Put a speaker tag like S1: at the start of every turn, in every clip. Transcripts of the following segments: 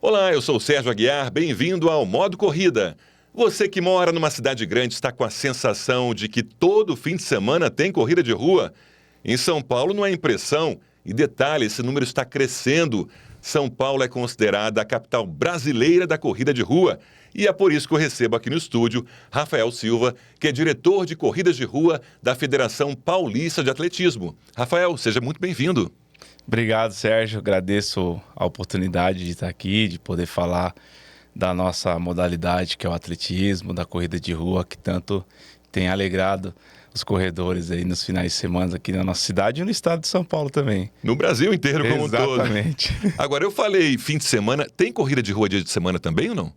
S1: Olá, eu sou o Sérgio Aguiar, bem-vindo ao Modo Corrida. Você que mora numa cidade grande está com a sensação de que todo fim de semana tem corrida de rua? Em São Paulo não é impressão. E detalhe, esse número está crescendo. São Paulo é considerada a capital brasileira da corrida de rua. E é por isso que eu recebo aqui no estúdio Rafael Silva, que é diretor de corridas de rua da Federação Paulista de Atletismo. Rafael, seja muito bem-vindo.
S2: Obrigado, Sérgio. Agradeço a oportunidade de estar aqui, de poder falar da nossa modalidade, que é o atletismo, da corrida de rua, que tanto tem alegrado os corredores aí nos finais de semana aqui na nossa cidade e no estado de São Paulo também.
S1: No Brasil inteiro como um todo.
S2: Exatamente.
S1: Agora, eu falei fim de semana, tem corrida de rua dia de semana também ou não?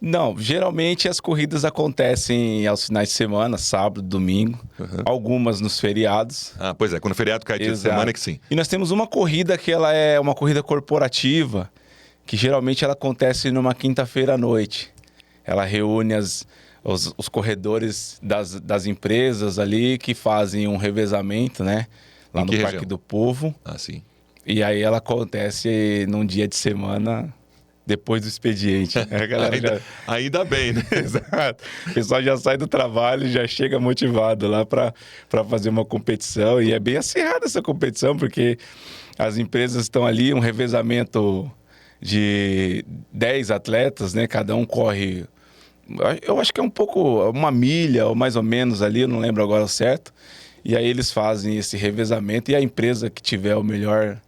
S2: Não, geralmente as corridas acontecem aos finais de semana, sábado, domingo, algumas nos feriados.
S1: Ah, pois é, quando o feriado cai dia de semana é que sim.
S2: E nós temos uma corrida que ela é uma corrida corporativa, que geralmente ela acontece numa quinta-feira à noite. Ela reúne os corredores das empresas ali que fazem um revezamento, né? Lá no Parque do Povo.
S1: Ah, sim.
S2: E aí ela acontece num dia de semana depois do expediente. A galera
S1: ainda bem, né?
S2: Exato. O pessoal já sai do trabalho e já chega motivado lá para fazer uma competição. E é bem acirrada essa competição, porque as empresas estão ali, um revezamento de 10 atletas, né? Cada um corre, eu acho que é um pouco, uma milha ou mais ou menos ali, eu não lembro agora o certo. E aí eles fazem esse revezamento e a empresa que tiver o melhor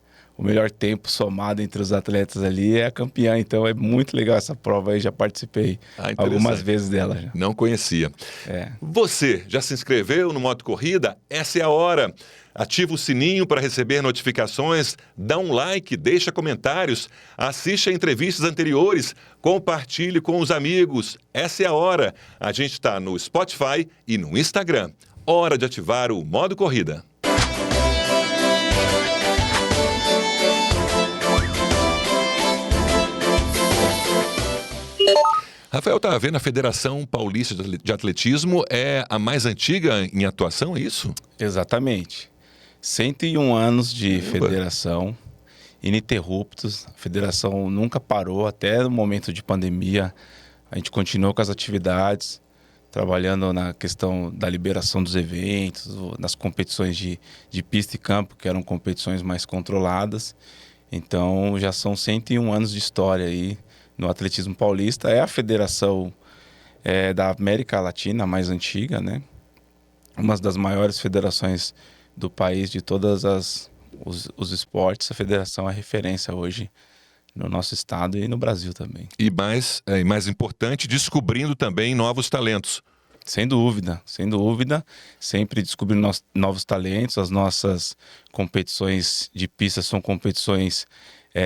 S2: tempo somado entre os atletas ali é a campeã. Então é muito legal essa prova aí, já participei algumas vezes dela. Já.
S1: Não conhecia.
S2: É.
S1: Você já se inscreveu no Modo Corrida? Essa é a hora. Ativa o sininho para receber notificações, dá um like, deixa comentários, assiste a entrevistas anteriores, compartilhe com os amigos. Essa é a hora. A gente está no Spotify e no Instagram. Hora de ativar o Modo Corrida. Rafael, tá vendo, a Federação Paulista de Atletismo é a mais antiga em atuação, é isso?
S2: Exatamente. 101 anos de federação, ininterruptos. A federação nunca parou, até no momento de pandemia. A gente continuou com as atividades, trabalhando na questão da liberação dos eventos, nas competições de pista e campo, que eram competições mais controladas. Então, já são 101 anos de história aí no atletismo paulista. É a federação da América Latina, a mais antiga, né? Uma das maiores federações do país, de todos os esportes. A federação é referência hoje no nosso estado e no Brasil também.
S1: E mais importante, descobrindo também novos talentos.
S2: Sem dúvida, sem dúvida. Sempre descobrindo novos talentos. As nossas competições de pista são competições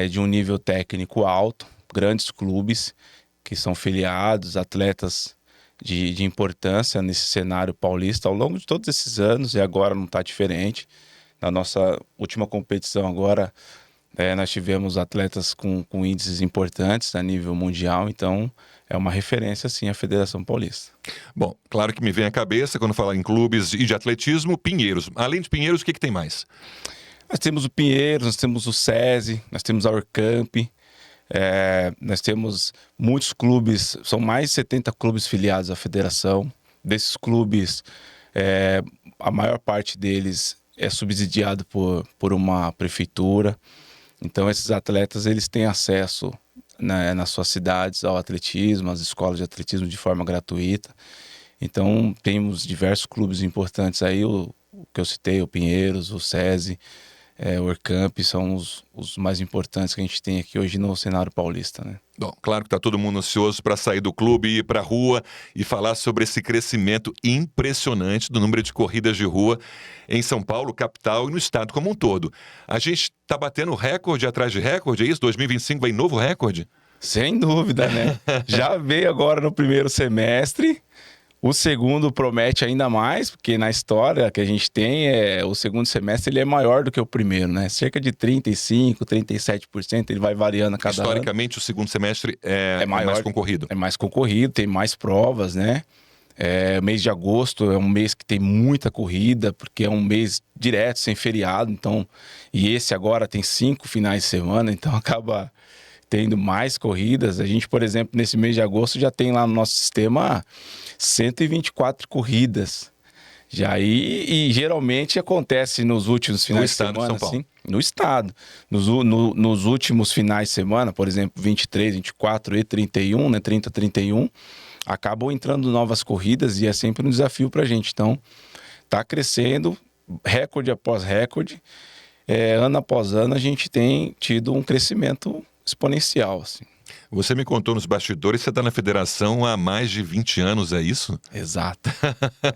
S2: de um nível técnico alto. Grandes clubes que são filiados, atletas de importância nesse cenário paulista ao longo de todos esses anos, e agora não está diferente. Na nossa última competição agora, nós tivemos atletas com índices importantes a nível mundial, então é uma referência, sim, a Federação Paulista.
S1: Bom, claro que me vem à cabeça, quando falar em clubes e de atletismo, Pinheiros. Além de Pinheiros, o que tem mais?
S2: Nós temos o Pinheiros, nós temos o SESI, nós temos a Orcamp. Nós temos muitos clubes, são mais de 70 clubes filiados à federação. Desses clubes, a maior parte deles é subsidiado por uma prefeitura. Então esses atletas eles têm acesso nas suas cidades ao atletismo, às escolas de atletismo de forma gratuita. Então temos diversos clubes importantes aí, o que eu citei, o Pinheiros, o SESI, o Orcamp, são os mais importantes que a gente tem aqui hoje no cenário paulista, né?
S1: Bom, claro que está todo mundo ansioso para sair do clube e ir para a rua e falar sobre esse crescimento impressionante do número de corridas de rua em São Paulo, capital, e no estado como um todo. A gente está batendo recorde atrás de recorde, é isso? 2025 vai novo recorde?
S2: Sem dúvida, né? Já veio agora no primeiro semestre. O segundo promete ainda mais, porque na história que a gente tem, o segundo semestre ele é maior do que o primeiro, né? Cerca de 35%, 37%, ele vai variando a cada ano.
S1: Historicamente, o segundo semestre é mais concorrido.
S2: É mais concorrido, tem mais provas, né? O mês de agosto é um mês que tem muita corrida, porque é um mês direto, sem feriado. Então, e esse agora tem 5 finais de semana, então acaba tendo mais corridas. A gente, por exemplo, nesse mês de agosto já tem lá no nosso sistema 124 corridas. Já e geralmente acontece nos últimos finais de semana,
S1: São Paulo.
S2: assim, no estado. Nos últimos finais de semana, por exemplo, 23, 24 e 31, né, 30, 31, acabam entrando novas corridas e é sempre um desafio pra gente. Então, tá crescendo, recorde após recorde. Ano após ano, a gente tem tido um crescimento exponencial, assim.
S1: Você me contou nos bastidores, você está na federação há mais de 20 anos, é isso?
S2: Exato.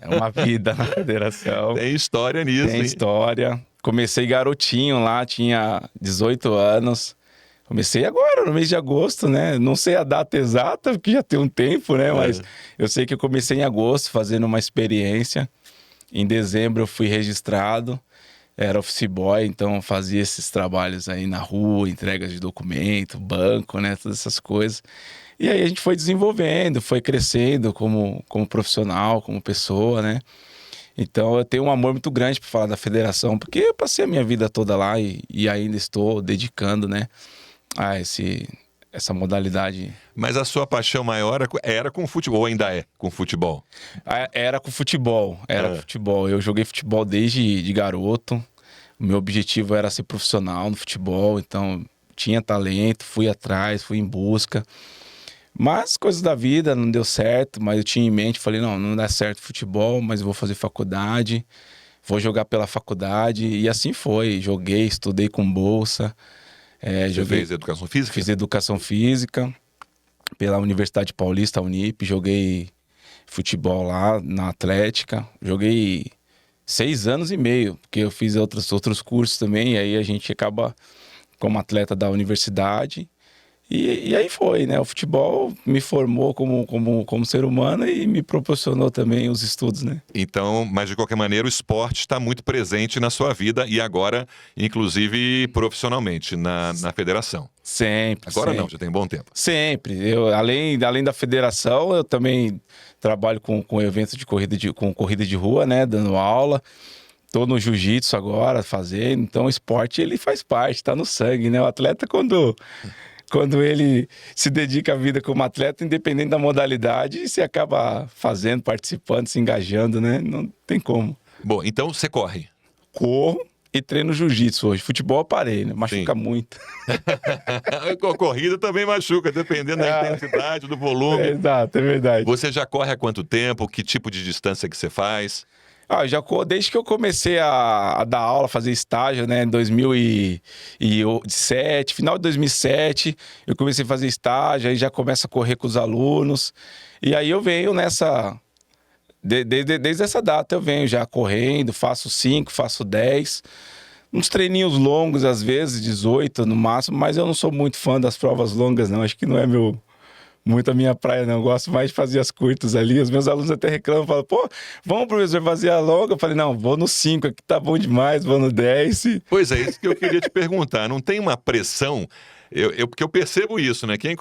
S2: É uma vida na federação.
S1: Tem história nisso,
S2: Tem
S1: hein?
S2: história. Comecei garotinho lá, tinha 18 anos. Comecei agora, no mês de agosto, né? Não sei a data exata, porque já tem um tempo, né? Mas eu sei que eu comecei em agosto, fazendo uma experiência. Em dezembro eu fui registrado. Era office boy, então fazia esses trabalhos aí na rua, entregas de documento, banco, né? Todas essas coisas. E aí a gente foi desenvolvendo, foi crescendo como profissional, como pessoa, né? Então eu tenho um amor muito grande para falar da federação, porque eu passei a minha vida toda lá e ainda estou dedicando, né, a essa modalidade.
S1: Mas a sua paixão maior era com futebol, ou ainda é com futebol?
S2: Era com futebol, com futebol. Eu joguei futebol desde de garoto. O meu objetivo era ser profissional no futebol, então tinha talento, fui atrás, fui em busca. Mas coisas da vida, não deu certo, mas eu tinha em mente, falei, não dá certo futebol, mas eu vou fazer faculdade, vou jogar pela faculdade, e assim foi. Joguei, estudei com bolsa.
S1: Você fez educação física?
S2: Fiz educação física pela Universidade Paulista, Unip, joguei futebol lá na Atlética, joguei 6 anos e meio, porque eu fiz outros cursos também, e aí a gente acaba como atleta da universidade. E aí foi, né? O futebol me formou como ser humano e me proporcionou também os estudos, né?
S1: Então, mas de qualquer maneira, o esporte está muito presente na sua vida e agora, inclusive, profissionalmente, na federação.
S2: Sempre.
S1: Agora
S2: sempre.
S1: não, já tem bom tempo.
S2: Sempre. Eu, além da federação, eu também trabalho com eventos de corrida de rua, né? Dando aula. Tô no jiu-jitsu agora, fazendo. Então, o esporte, ele faz parte, tá no sangue, né? O atleta, quando ele se dedica à vida como atleta, independente da modalidade, você acaba fazendo, participando, se engajando, né? Não tem como.
S1: Bom, então você corre.
S2: Corro e treino jiu-jitsu hoje. Futebol eu parei, né? Machuca muito.
S1: A corrida também machuca, dependendo da intensidade, do volume.
S2: Exato, é verdade.
S1: Você já corre há quanto tempo? Que tipo de distância que você faz?
S2: Já desde que eu comecei a dar aula, fazer estágio, né, em 2007, final de 2007, eu comecei a fazer estágio, aí já começo a correr com os alunos, e aí eu venho nessa, desde essa data eu venho já correndo, faço 5, faço 10, uns treininhos longos às vezes, 18 no máximo, mas eu não sou muito fã das provas longas não, acho que não é muito a minha praia, não. Eu gosto mais de fazer as curtas ali. Os meus alunos até reclamam, falam, pô, vamos, professor, fazer a longa? Eu falei, não, vou no 5, aqui tá bom demais, vou no 10.
S1: Pois é, isso que eu queria te perguntar. Não tem uma pressão? Porque eu percebo isso, né? Quem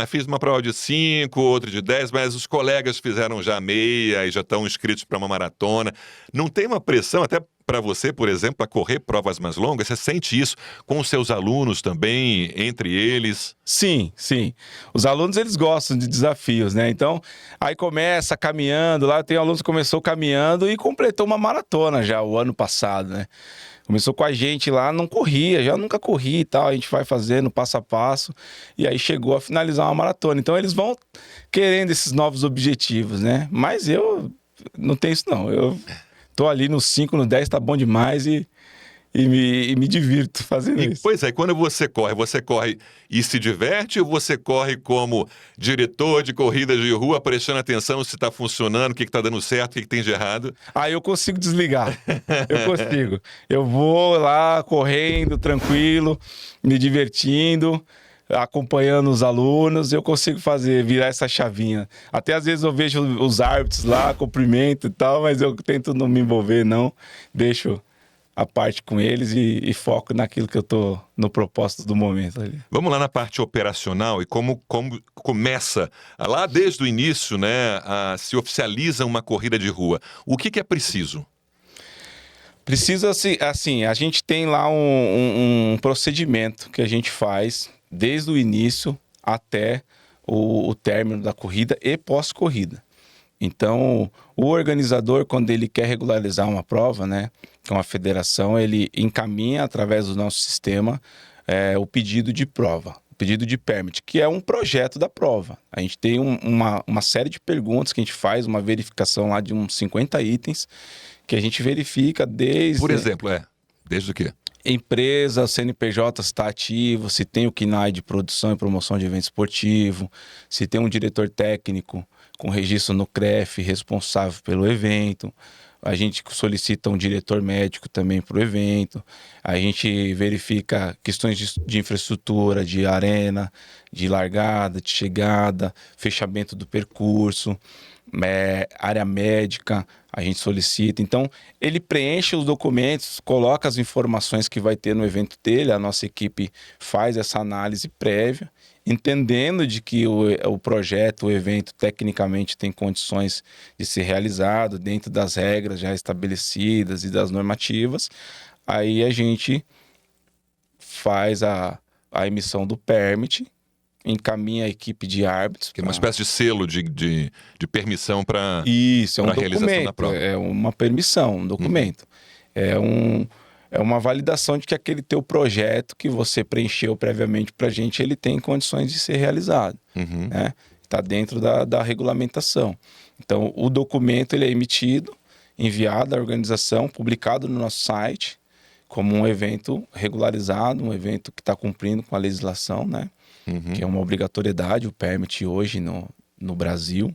S1: fiz uma prova de 5, outra de 10, mas os colegas fizeram já meia e já estão inscritos para uma maratona. Não tem uma pressão, até para você, por exemplo, a correr provas mais longas? Você sente isso com os seus alunos também, entre eles?
S2: Sim, sim. Os alunos, eles gostam de desafios, né? Então, aí começa caminhando, lá tem alunos que começou caminhando e completou uma maratona já o ano passado, né? Começou com a gente lá, não corria, já nunca corri e tal, a gente vai fazendo passo a passo, e aí chegou a finalizar uma maratona. Então eles vão querendo esses novos objetivos, né? Mas eu não tenho isso não, eu tô ali no 5, no 10, tá bom demais e me divirto fazendo isso.
S1: Pois é, quando você corre e se diverte ou você corre como diretor de corridas de rua, prestando atenção se está funcionando, o que está dando certo, o que tem de errado?
S2: Eu consigo desligar, eu consigo. Eu vou lá correndo, tranquilo, me divertindo, acompanhando os alunos, eu consigo virar essa chavinha. Até às vezes eu vejo os árbitros lá, cumprimento e tal, mas eu tento não me envolver, não. Deixo a parte com eles e foco naquilo que eu tô no propósito do momento ali.
S1: Vamos lá na parte operacional e como começa lá desde o início, né? Se oficializa uma corrida de rua. O que é preciso?
S2: Precisa, assim, a gente tem lá um procedimento que a gente faz desde o início até o término da corrida e pós-corrida. Então, o organizador, quando ele quer regularizar uma prova, né, com a federação, ele encaminha através do nosso sistema o pedido de prova, o pedido de permit, que é um projeto da prova. A gente tem uma série de perguntas que a gente faz, uma verificação lá de uns 50 itens, que a gente verifica desde...
S1: Por exemplo, desde o quê?
S2: Empresa, CNPJ está ativo, se tem o KNAI de produção e promoção de evento esportivo, se tem um diretor técnico com registro no CREF responsável pelo evento. A gente solicita um diretor médico também para o evento. A gente verifica questões de infraestrutura, de arena, de largada, de chegada, fechamento do percurso, área médica, a gente solicita. Então, ele preenche os documentos, coloca as informações que vai ter no evento dele, a nossa equipe faz essa análise prévia, entendendo de que o projeto, o evento, tecnicamente tem condições de ser realizado dentro das regras já estabelecidas e das normativas. Aí a gente faz a emissão do permit, encaminha a equipe de árbitros.
S1: Que é uma espécie de selo de permissão para
S2: Isso, é um
S1: realização da
S2: documento,
S1: prova.
S2: é uma permissão, um documento. É uma validação de que aquele teu projeto que você preencheu previamente para a gente, ele tem condições de ser realizado. Né? Está dentro da regulamentação. Então, o documento ele é emitido, enviado à organização, publicado no nosso site, como um evento regularizado, um evento que está cumprindo com a legislação, né? Que é uma obrigatoriedade, o permit hoje no Brasil.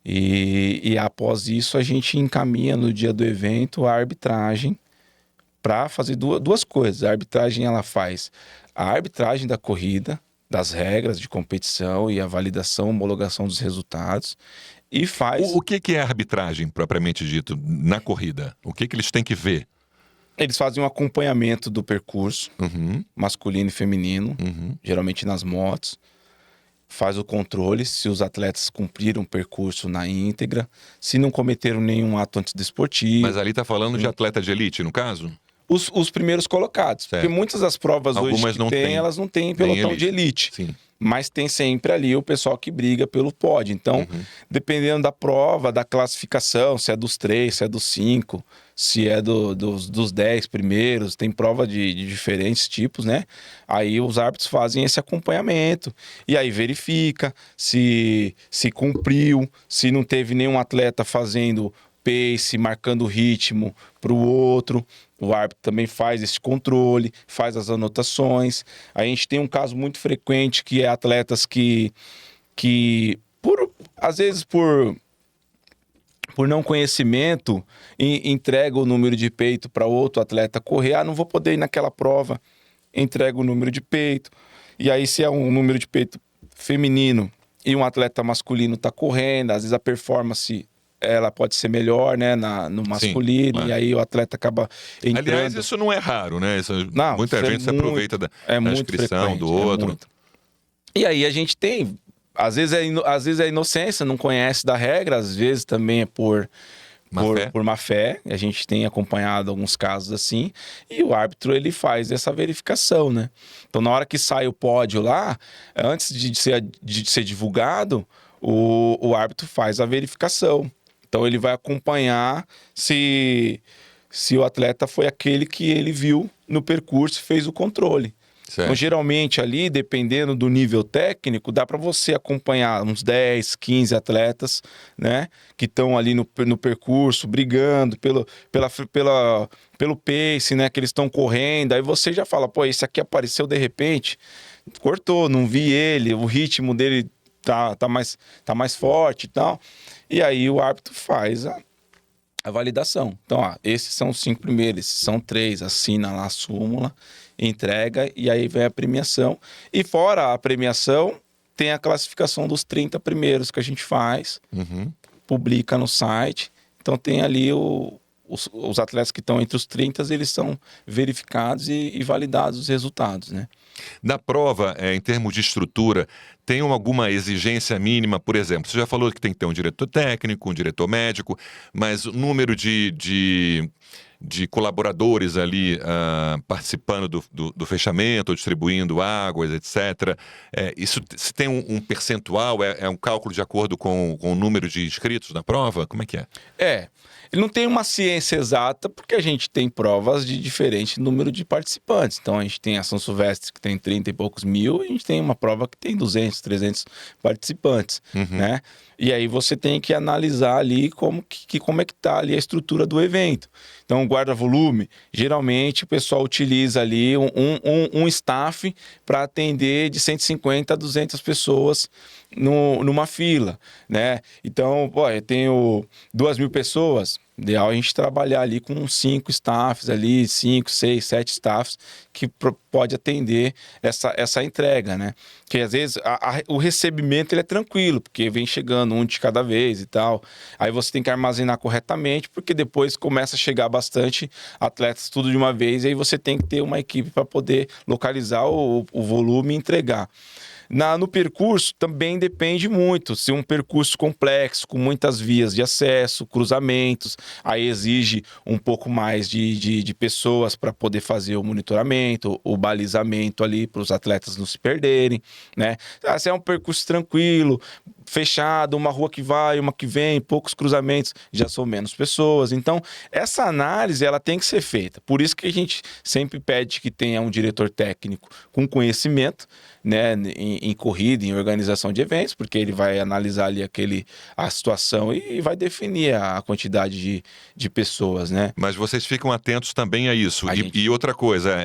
S2: E após isso, a gente encaminha no dia do evento a arbitragem para fazer duas coisas. A arbitragem ela faz a arbitragem da corrida, das regras de competição e a validação, homologação dos resultados. E faz...
S1: O que é arbitragem, propriamente dito, na corrida? O que eles têm que ver?
S2: Eles fazem um acompanhamento do percurso, masculino e feminino, geralmente nas motos. Faz o controle se os atletas cumpriram o percurso na íntegra, se não cometeram nenhum ato antidesportivo.
S1: Mas ali está falando de atleta de elite, no caso?
S2: Os primeiros colocados.
S1: Certo.
S2: Porque muitas das provas
S1: Algumas
S2: hoje que
S1: não tem,
S2: elas não têm pelotão de elite.
S1: Sim.
S2: Mas tem sempre ali o pessoal que briga pelo pódio. Então, dependendo da prova, da classificação, se é dos 3, se é dos 5, se é dos 10 primeiros, tem prova de diferentes tipos, né? Aí os árbitros fazem esse acompanhamento. E aí verifica se cumpriu, se não teve nenhum atleta fazendo pace, marcando ritmo para o outro. O árbitro também faz esse controle, faz as anotações. A gente tem um caso muito frequente que é atletas que às vezes por não conhecimento, entrega o número de peito para outro atleta correr. Não vou poder ir naquela prova, entrega o número de peito. E aí se é um número de peito feminino e um atleta masculino está correndo, às vezes a performance... ela pode ser melhor, né, no masculino. Sim, claro. E aí o atleta acaba entrando...
S1: Aliás, isso não é raro, né? Muita gente se aproveita da inscrição do outro.
S2: E aí a gente tem... Às vezes é inocência, não conhece da regra, às vezes também é por má fé. A gente tem acompanhado alguns casos assim. E o árbitro, ele faz essa verificação, né? Então, na hora que sai o pódio lá, antes de ser divulgado, o árbitro faz a verificação. Então, ele vai acompanhar se o atleta foi aquele que ele viu no percurso e fez o controle. Certo. Então, geralmente, ali, dependendo do nível técnico, dá para você acompanhar uns 10, 15 atletas, né? Que estão ali no percurso, brigando pelo pace, né? Que eles estão correndo. Aí você já fala, pô, esse aqui apareceu de repente, cortou, não vi ele, o ritmo dele tá mais forte e tal. E aí o árbitro faz a validação. Então, esses são os 5 primeiros, esses são 3, assina lá a súmula, entrega e aí vem a premiação. E fora a premiação, tem a classificação dos 30 primeiros que a gente faz, publica no site. Então tem ali os atletas que estão entre os 30, eles são verificados e validados os resultados, né?
S1: Na prova, em termos de estrutura, tem alguma exigência mínima? Por exemplo, você já falou que tem que ter um diretor técnico, um diretor médico, mas o número de de colaboradores ali participando do fechamento, ou distribuindo águas, etc. Isso se tem um percentual, é um cálculo de acordo com o número de inscritos na prova? Como é que é?
S2: Ele não tem uma ciência exata, porque a gente tem provas de diferente número de participantes. Então, a gente tem a São Silvestre, que tem 30 e poucos mil, e a gente tem uma prova que tem 200, 300 participantes, né? E aí você tem que analisar ali como é que está ali a estrutura do evento. Então, o guarda-volume, geralmente o pessoal utiliza ali um staff para atender de 150 a 200 pessoas numa fila, né? Então, eu tenho 2.000 pessoas, ideal a gente trabalhar ali com 5 staffs ali, 5, 6, 7 staffs que pode atender essa entrega, né? Que às vezes o recebimento ele é tranquilo, porque vem chegando um de cada vez e tal. Aí você tem que armazenar corretamente, porque depois começa a chegar bastante atletas tudo de uma vez, e aí você tem que ter uma equipe para poder localizar o volume e entregar. No percurso também depende muito. Se um percurso complexo, com muitas vias de acesso, cruzamentos, aí exige um pouco mais de pessoas para poder fazer o monitoramento, o balizamento ali para os atletas não se perderem, né? Se é um percurso tranquilo, fechado, uma rua que vai, uma que vem, poucos cruzamentos, já são menos pessoas. Então, essa análise ela tem que ser feita. Por isso que a gente sempre pede que tenha um diretor técnico com conhecimento, né, em corrida, em organização de eventos, porque ele vai analisar ali a situação e vai definir a quantidade de pessoas, né?
S1: Mas vocês ficam atentos também a isso. E outra coisa,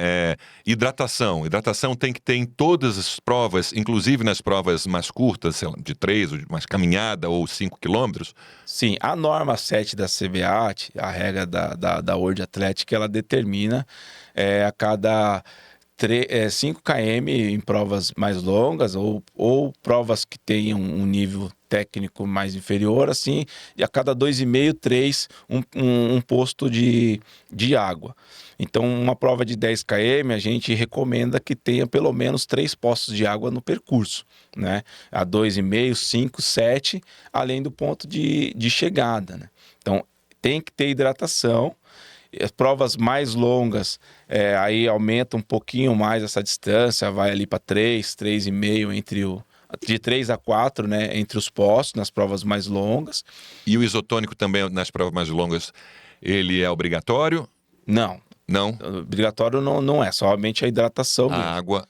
S1: hidratação. Hidratação tem que ter em todas as provas, inclusive nas provas mais curtas, sei lá, de 3, ou mais caminhada, ou 5 quilômetros.
S2: Sim, a norma 7 da CBAT, a regra da World Athletic, ela determina a cada 5 km em provas mais longas ou provas que tenham um nível técnico mais inferior, assim, e a cada 2,5, 3, um posto de água. Então, uma prova de 10 km, a gente recomenda que tenha pelo menos 3 postos de água no percurso, né? A 2,5, 5, 7, além do ponto de chegada, né? Então, tem que ter hidratação. As provas mais longas, aí aumenta um pouquinho mais essa distância, vai ali para 3,5 de 3 a 4, né, entre os postos, nas provas mais longas.
S1: E o isotônico também, nas provas mais longas, ele é obrigatório?
S2: Não.
S1: Não?
S2: Obrigatório não é, somente a hidratação.
S1: A água.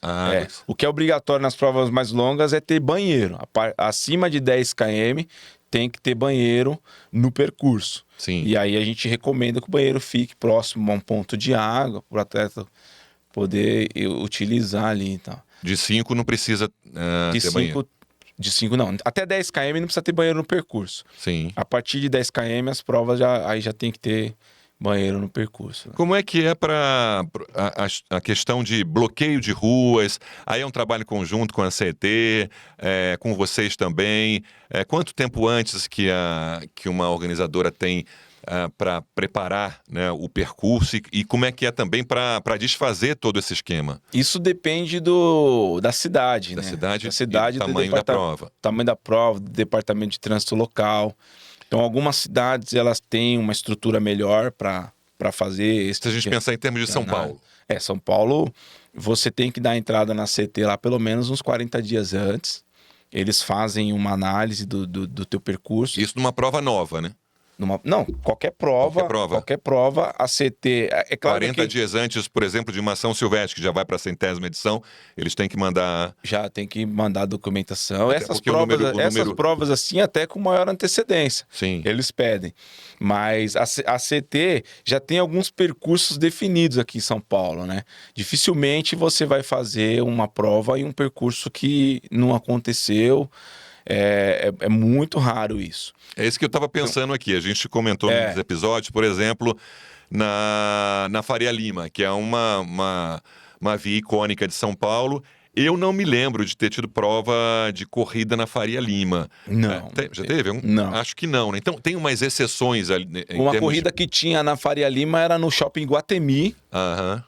S2: O que é obrigatório nas provas mais longas é ter banheiro. Acima de 10 km tem que ter banheiro no percurso.
S1: Sim.
S2: E aí a gente recomenda que o banheiro fique próximo a um ponto de água para o atleta poder utilizar ali. Então.
S1: De 5 não precisa ter banheiro?
S2: De 5 não. Até 10 km não precisa ter banheiro no percurso.
S1: Sim.
S2: A partir de 10 km as provas já tem que ter banheiro no percurso.
S1: Como é que é para a questão de bloqueio de ruas? Aí é um trabalho conjunto com a CET, com vocês também. Quanto tempo antes que uma organizadora tem para preparar, né, o percurso e como é que é também para desfazer todo esse esquema?
S2: Isso depende da cidade,
S1: da
S2: né?
S1: cidade, do tamanho da prova.
S2: Tamanho da prova, do departamento de trânsito local. Então, algumas cidades elas têm uma estrutura melhor para fazer...
S1: Se a gente pensar em termos de São Paulo.
S2: São Paulo, você tem que dar entrada na CT lá pelo menos uns 40 dias antes. Eles fazem uma análise do teu percurso.
S1: Isso numa prova nova, né?
S2: Não, qualquer prova, a CT... É claro
S1: 40 dias antes, por exemplo, de uma São Silvestre, que já vai para a 100ª edição, eles têm que mandar...
S2: Já tem que mandar documentação.
S1: Até
S2: Essas provas, assim, até com maior antecedência.
S1: Sim.
S2: Eles pedem. Mas a CT já tem alguns percursos definidos aqui em São Paulo, né? Dificilmente você vai fazer uma prova em um percurso que não aconteceu. É muito raro isso.
S1: É isso que eu estava pensando aqui. A gente comentou nos episódios, por exemplo, na Faria Lima, que é uma via icônica de São Paulo. Eu não me lembro de ter tido prova de corrida na Faria Lima.
S2: Não.
S1: Já teve?
S2: Não.
S1: Acho que não, né? Então tem umas exceções ali.
S2: Uma corrida que tinha na Faria Lima era no Shopping Guatemi.
S1: Aham.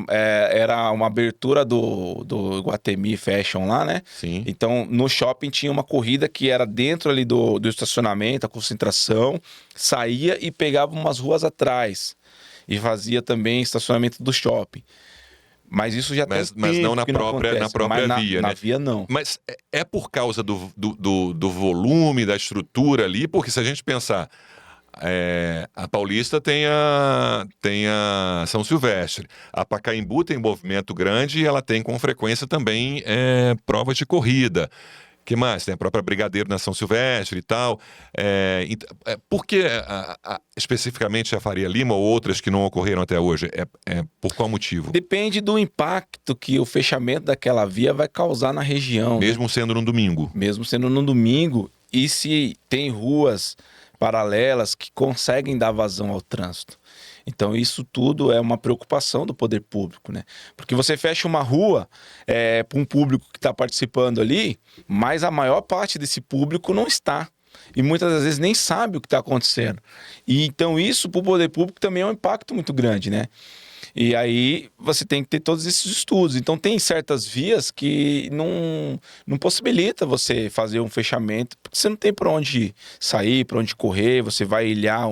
S2: Era uma abertura do Guatemi Fashion lá, né?
S1: Sim.
S2: Então, no shopping tinha uma corrida que era dentro ali do estacionamento, a concentração, saía e pegava umas ruas atrás. e fazia também estacionamento do shopping. Mas isso já
S1: Mas
S2: tem
S1: não na
S2: que
S1: própria, na própria via,
S2: na
S1: né?
S2: via não.
S1: Mas é por causa do volume, da estrutura ali, porque se a gente pensar, a Paulista tem a São Silvestre, a Pacaembu tem movimento grande e ela tem com frequência também provas de corrida. Que mais? Tem a própria Brigadeiro na São Silvestre e tal. Por que especificamente a Faria Lima ou outras que não ocorreram até hoje? Por qual motivo?
S2: Depende do impacto que o fechamento daquela via vai causar na região.
S1: Mesmo sendo no domingo.
S2: Mesmo sendo no domingo. E se tem ruas paralelas que conseguem dar vazão ao trânsito. Então, isso tudo é uma preocupação do poder público, né? Porque você fecha uma rua para um público que está participando ali, mas a maior parte desse público não está. E muitas das vezes nem sabe o que está acontecendo. E então, isso para o poder público também é um impacto muito grande, né? E aí você tem que ter todos esses estudos. Então tem certas vias que não possibilita você fazer um fechamento, porque você não tem para onde sair, para onde correr, você vai ilhar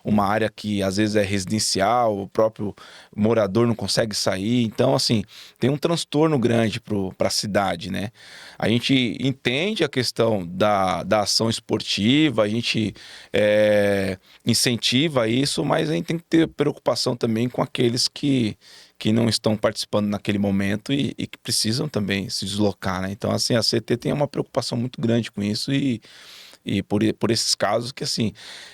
S2: uma área que às vezes é residencial, o próprio morador não consegue sair. Então, assim, tem um transtorno grande para a cidade, né? A gente entende a questão da ação esportiva, a gente incentiva isso, mas a gente tem que ter preocupação também com aqueles que não estão participando naquele momento e que precisam também se deslocar, né? Então, assim, a CT tem uma preocupação muito grande com isso e por esses casos que, assim,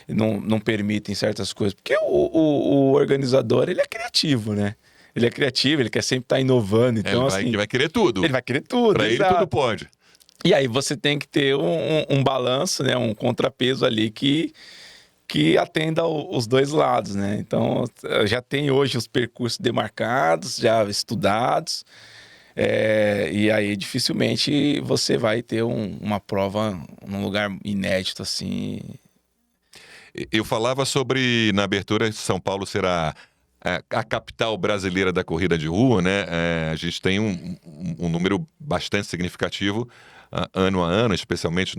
S2: não permitem certas coisas. Porque o organizador, ele é criativo, né? Ele é criativo, ele quer sempre estar inovando. Então,
S1: ele vai querer tudo.
S2: Ele vai querer tudo,
S1: Para ele tudo pode.
S2: E aí você tem que ter um balanço, né? Um contrapeso ali que atenda os dois lados, né? Então, já tem hoje os percursos demarcados, já estudados, e aí dificilmente você vai ter uma prova num lugar inédito assim.
S1: Eu falava sobre, na abertura, São Paulo será a capital brasileira da corrida de rua, né? A gente tem um número bastante significativo ano a ano, especialmente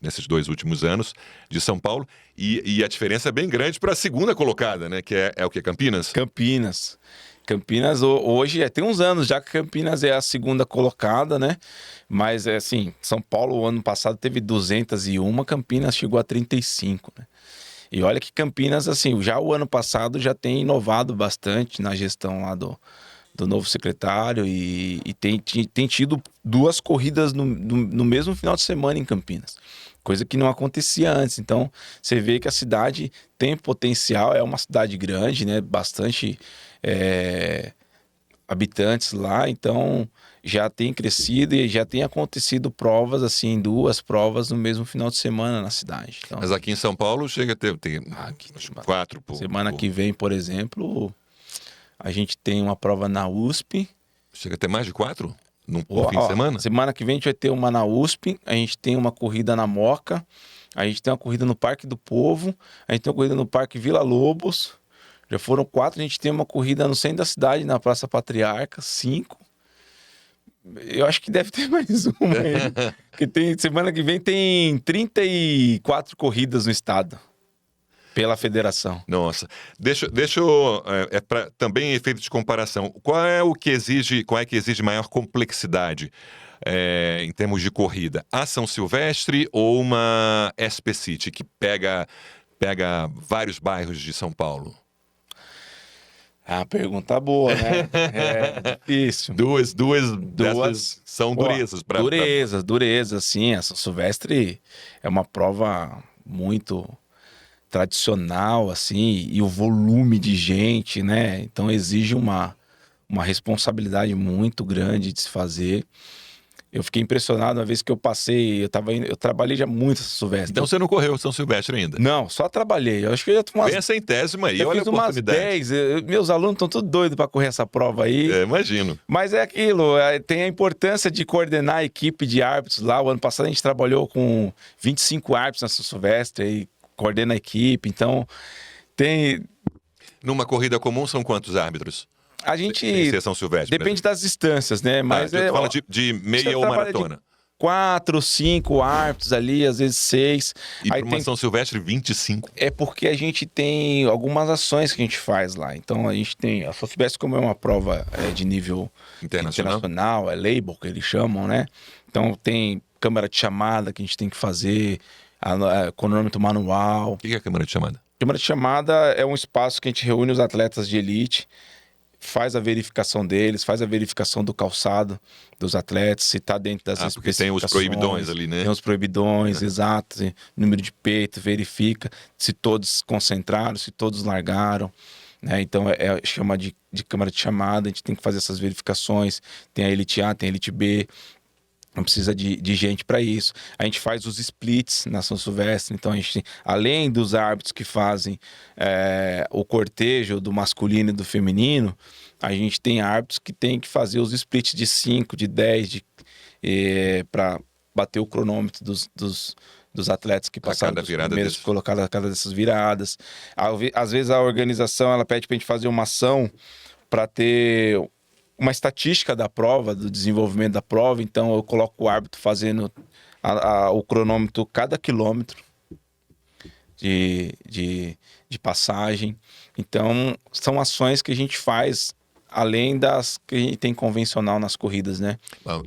S1: nesses 2 últimos anos de São Paulo, e a diferença é bem grande para a segunda colocada, né? Que é o que? Campinas?
S2: Campinas hoje, tem uns anos já que Campinas é a segunda colocada, né? Mas assim, São Paulo o ano passado teve 201, Campinas chegou a 35, né? E olha que Campinas, assim, já o ano passado já tem inovado bastante na gestão lá do novo secretário e tem tido 2 corridas no mesmo final de semana em Campinas, coisa que não acontecia antes. Então, você vê que a cidade tem potencial, é uma cidade grande, né? Bastante habitantes lá, então já tem crescido e já tem acontecido provas, assim, 2 provas no mesmo final de semana na cidade. Então,
S1: mas aqui em São Paulo chega a ter 4 por...
S2: Semana que vem, por exemplo, a gente tem uma prova na USP.
S1: Chega a ter mais de 4 no fim de semana?
S2: Semana que vem a gente vai ter uma na USP, a gente tem uma corrida na Moca, a gente tem uma corrida no Parque do Povo, a gente tem uma corrida no Parque Vila Lobos. Já foram 4, a gente tem uma corrida no centro da cidade, na Praça Patriarca, 5. Eu acho que deve ter mais uma aí. Porque semana que vem tem 34 corridas no estado. Pela federação.
S1: Nossa. Deixa eu... também efeito de comparação. Qual é que exige maior complexidade em termos de corrida? A São Silvestre ou uma SP City, que pega vários bairros de São Paulo?
S2: Pergunta boa, né? É difícil.
S1: Duas dessas são durezas.
S2: Durezas, sim. A São Silvestre é uma prova muito tradicional, assim, e o volume de gente, né? Então exige uma responsabilidade muito grande de se fazer. Eu fiquei impressionado uma vez que eu passei, eu trabalhei já muito São Silvestre.
S1: Então você não correu São Silvestre ainda?
S2: Não, só trabalhei. Eu acho que eu já tomei
S1: Vem a 100ª aí,
S2: olha a oportunidade. Umas 10. Meus alunos estão todos doidos para correr essa prova aí.
S1: Imagino.
S2: Mas é aquilo, tem a importância de coordenar a equipe de árbitros lá. O ano passado a gente trabalhou com 25 árbitros na São Silvestre, aí coordena a equipe, então tem...
S1: Numa corrida comum são quantos árbitros?
S2: A gente...
S1: São Silvestre.
S2: Depende das distâncias, né? Mas
S1: fala de meia ou maratona.
S2: 4, 5 árbitros ali, às vezes 6.
S1: E para uma São Silvestre, 25.
S2: É porque a gente tem algumas ações que a gente faz lá. Então a gente tem a São Silvestre, como é uma prova de nível internacional, é label que eles chamam, né? Então tem câmara de chamada que a gente tem que fazer, cronômetro manual.
S1: O que é a câmara de chamada?
S2: Câmara de chamada é um espaço que a gente reúne os atletas de elite, faz a verificação deles, faz a verificação do calçado dos atletas, se está dentro das especificações.
S1: Porque tem os proibidões ali, né?
S2: Tem os proibidões, exato. Número de peito, verifica se todos concentraram, se todos largaram. Né? Então, chama de câmara de chamada, a gente tem que fazer essas verificações. Tem a Elite A, tem a Elite B. Não precisa de gente para isso. A gente faz os splits na São Silvestre. Então, a gente, além dos árbitros que fazem o cortejo do masculino e do feminino, a gente tem árbitros que tem que fazer os splits de 5, de 10, para bater o cronômetro dos atletas que passaram dos primeiros colocados a cada dessas viradas. Às vezes a organização ela pede para a gente fazer uma ação para ter uma estatística da prova, do desenvolvimento da prova. Então eu coloco o árbitro fazendo o cronômetro cada quilômetro de passagem. Então são ações que a gente faz além das que a gente tem convencional nas corridas, né?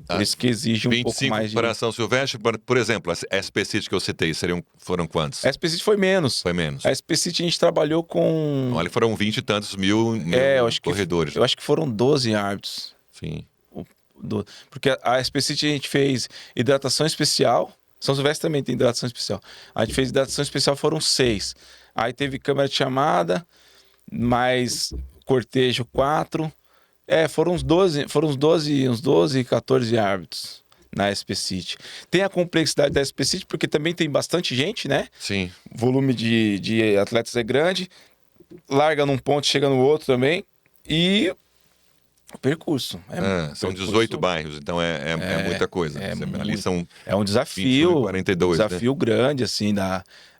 S2: Por isso que exige um pouco mais de...
S1: 25 para São Silvestre, por exemplo, a SP City que eu citei, foram quantos?
S2: A SP City foi menos.
S1: Foi menos.
S2: A SP City a gente trabalhou com...
S1: Olha, foram 20 e tantos mil corredores.
S2: Eu acho que foram 12 árbitros.
S1: Sim.
S2: Porque a SP City a gente fez hidratação especial. São Silvestre também tem hidratação especial. A gente fez hidratação especial, foram 6. Aí teve câmera de chamada, mais... cortejo 4, foram uns 12, 14 árbitros na SP City. Tem a complexidade da SP City, porque também tem bastante gente, né?
S1: Sim.
S2: O volume de atletas é grande, larga num ponto, chega no outro também, e o percurso.
S1: São 18 bairros, então é muita coisa. Ali são
S2: é um desafio,
S1: 42,
S2: desafio grande, assim,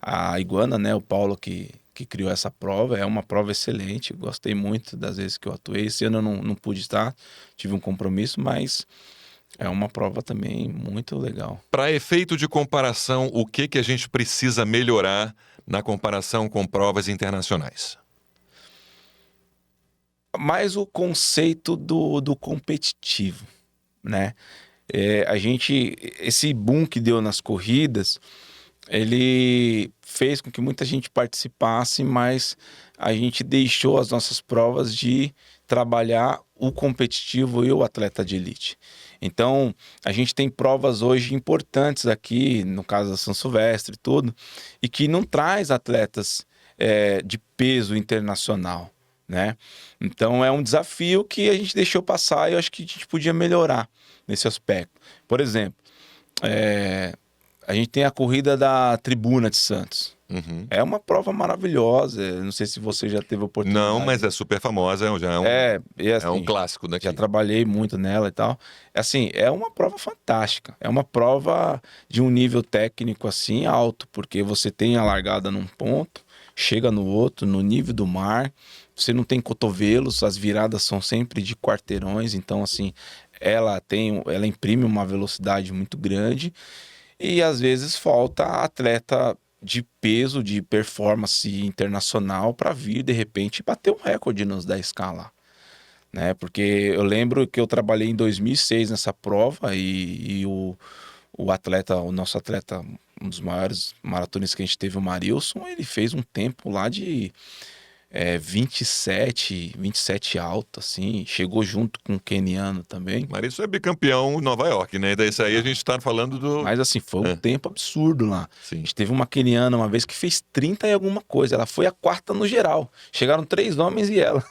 S2: a Iguana, né? O Paulo que criou essa prova, é uma prova excelente, gostei muito das vezes que eu atuei. Esse ano eu não pude estar, tive um compromisso, mas é uma prova também muito legal.
S1: Para efeito de comparação, o que a gente precisa melhorar na comparação com provas internacionais?
S2: Mais o conceito do competitivo, né? Esse boom que deu nas corridas, ele fez com que muita gente participasse, mas a gente deixou as nossas provas de trabalhar o competitivo e o atleta de elite. Então, a gente tem provas hoje importantes aqui, no caso da São Silvestre e tudo, e que não traz atletas de peso internacional, né? Então, é um desafio que a gente deixou passar e eu acho que a gente podia melhorar nesse aspecto. Por exemplo, a gente tem a corrida da Tribuna de Santos.
S1: Uhum.
S2: É uma prova maravilhosa. Não sei se você já teve oportunidade.
S1: Não, mas é super famosa. É um clássico daqui.
S2: Já trabalhei muito nela e tal. Assim, é uma prova fantástica. É uma prova de um nível técnico assim alto, porque você tem a largada num ponto, chega no outro, no nível do mar. Você não tem cotovelos, as viradas são sempre de quarteirões. Então, assim, ela imprime uma velocidade muito grande. E às vezes falta atleta de peso, de performance internacional para vir de repente bater um recorde nos 10K lá, né? Porque eu lembro que eu trabalhei em 2006 nessa prova e o nosso atleta, um dos maiores maratonistas que a gente teve, o Marilson, ele fez um tempo lá de 27 alto, assim, chegou junto com o keniano também.
S1: Mas isso é bicampeão em Nova York, né? Daí aí a gente está falando do...
S2: Mas assim, foi um tempo absurdo lá.
S1: Sim.
S2: A gente teve uma keniana uma vez que fez 30 e alguma coisa, ela foi a quarta no geral. Chegaram 3 homens e ela.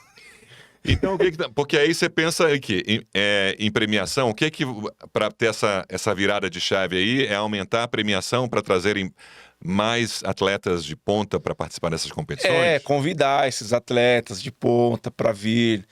S1: Então, porque aí você pensa aqui, em premiação, o que para ter essa virada de chave aí, é aumentar a premiação para trazerem mais atletas de ponta para participar dessas competições?
S2: Convidar esses atletas de ponta para vir,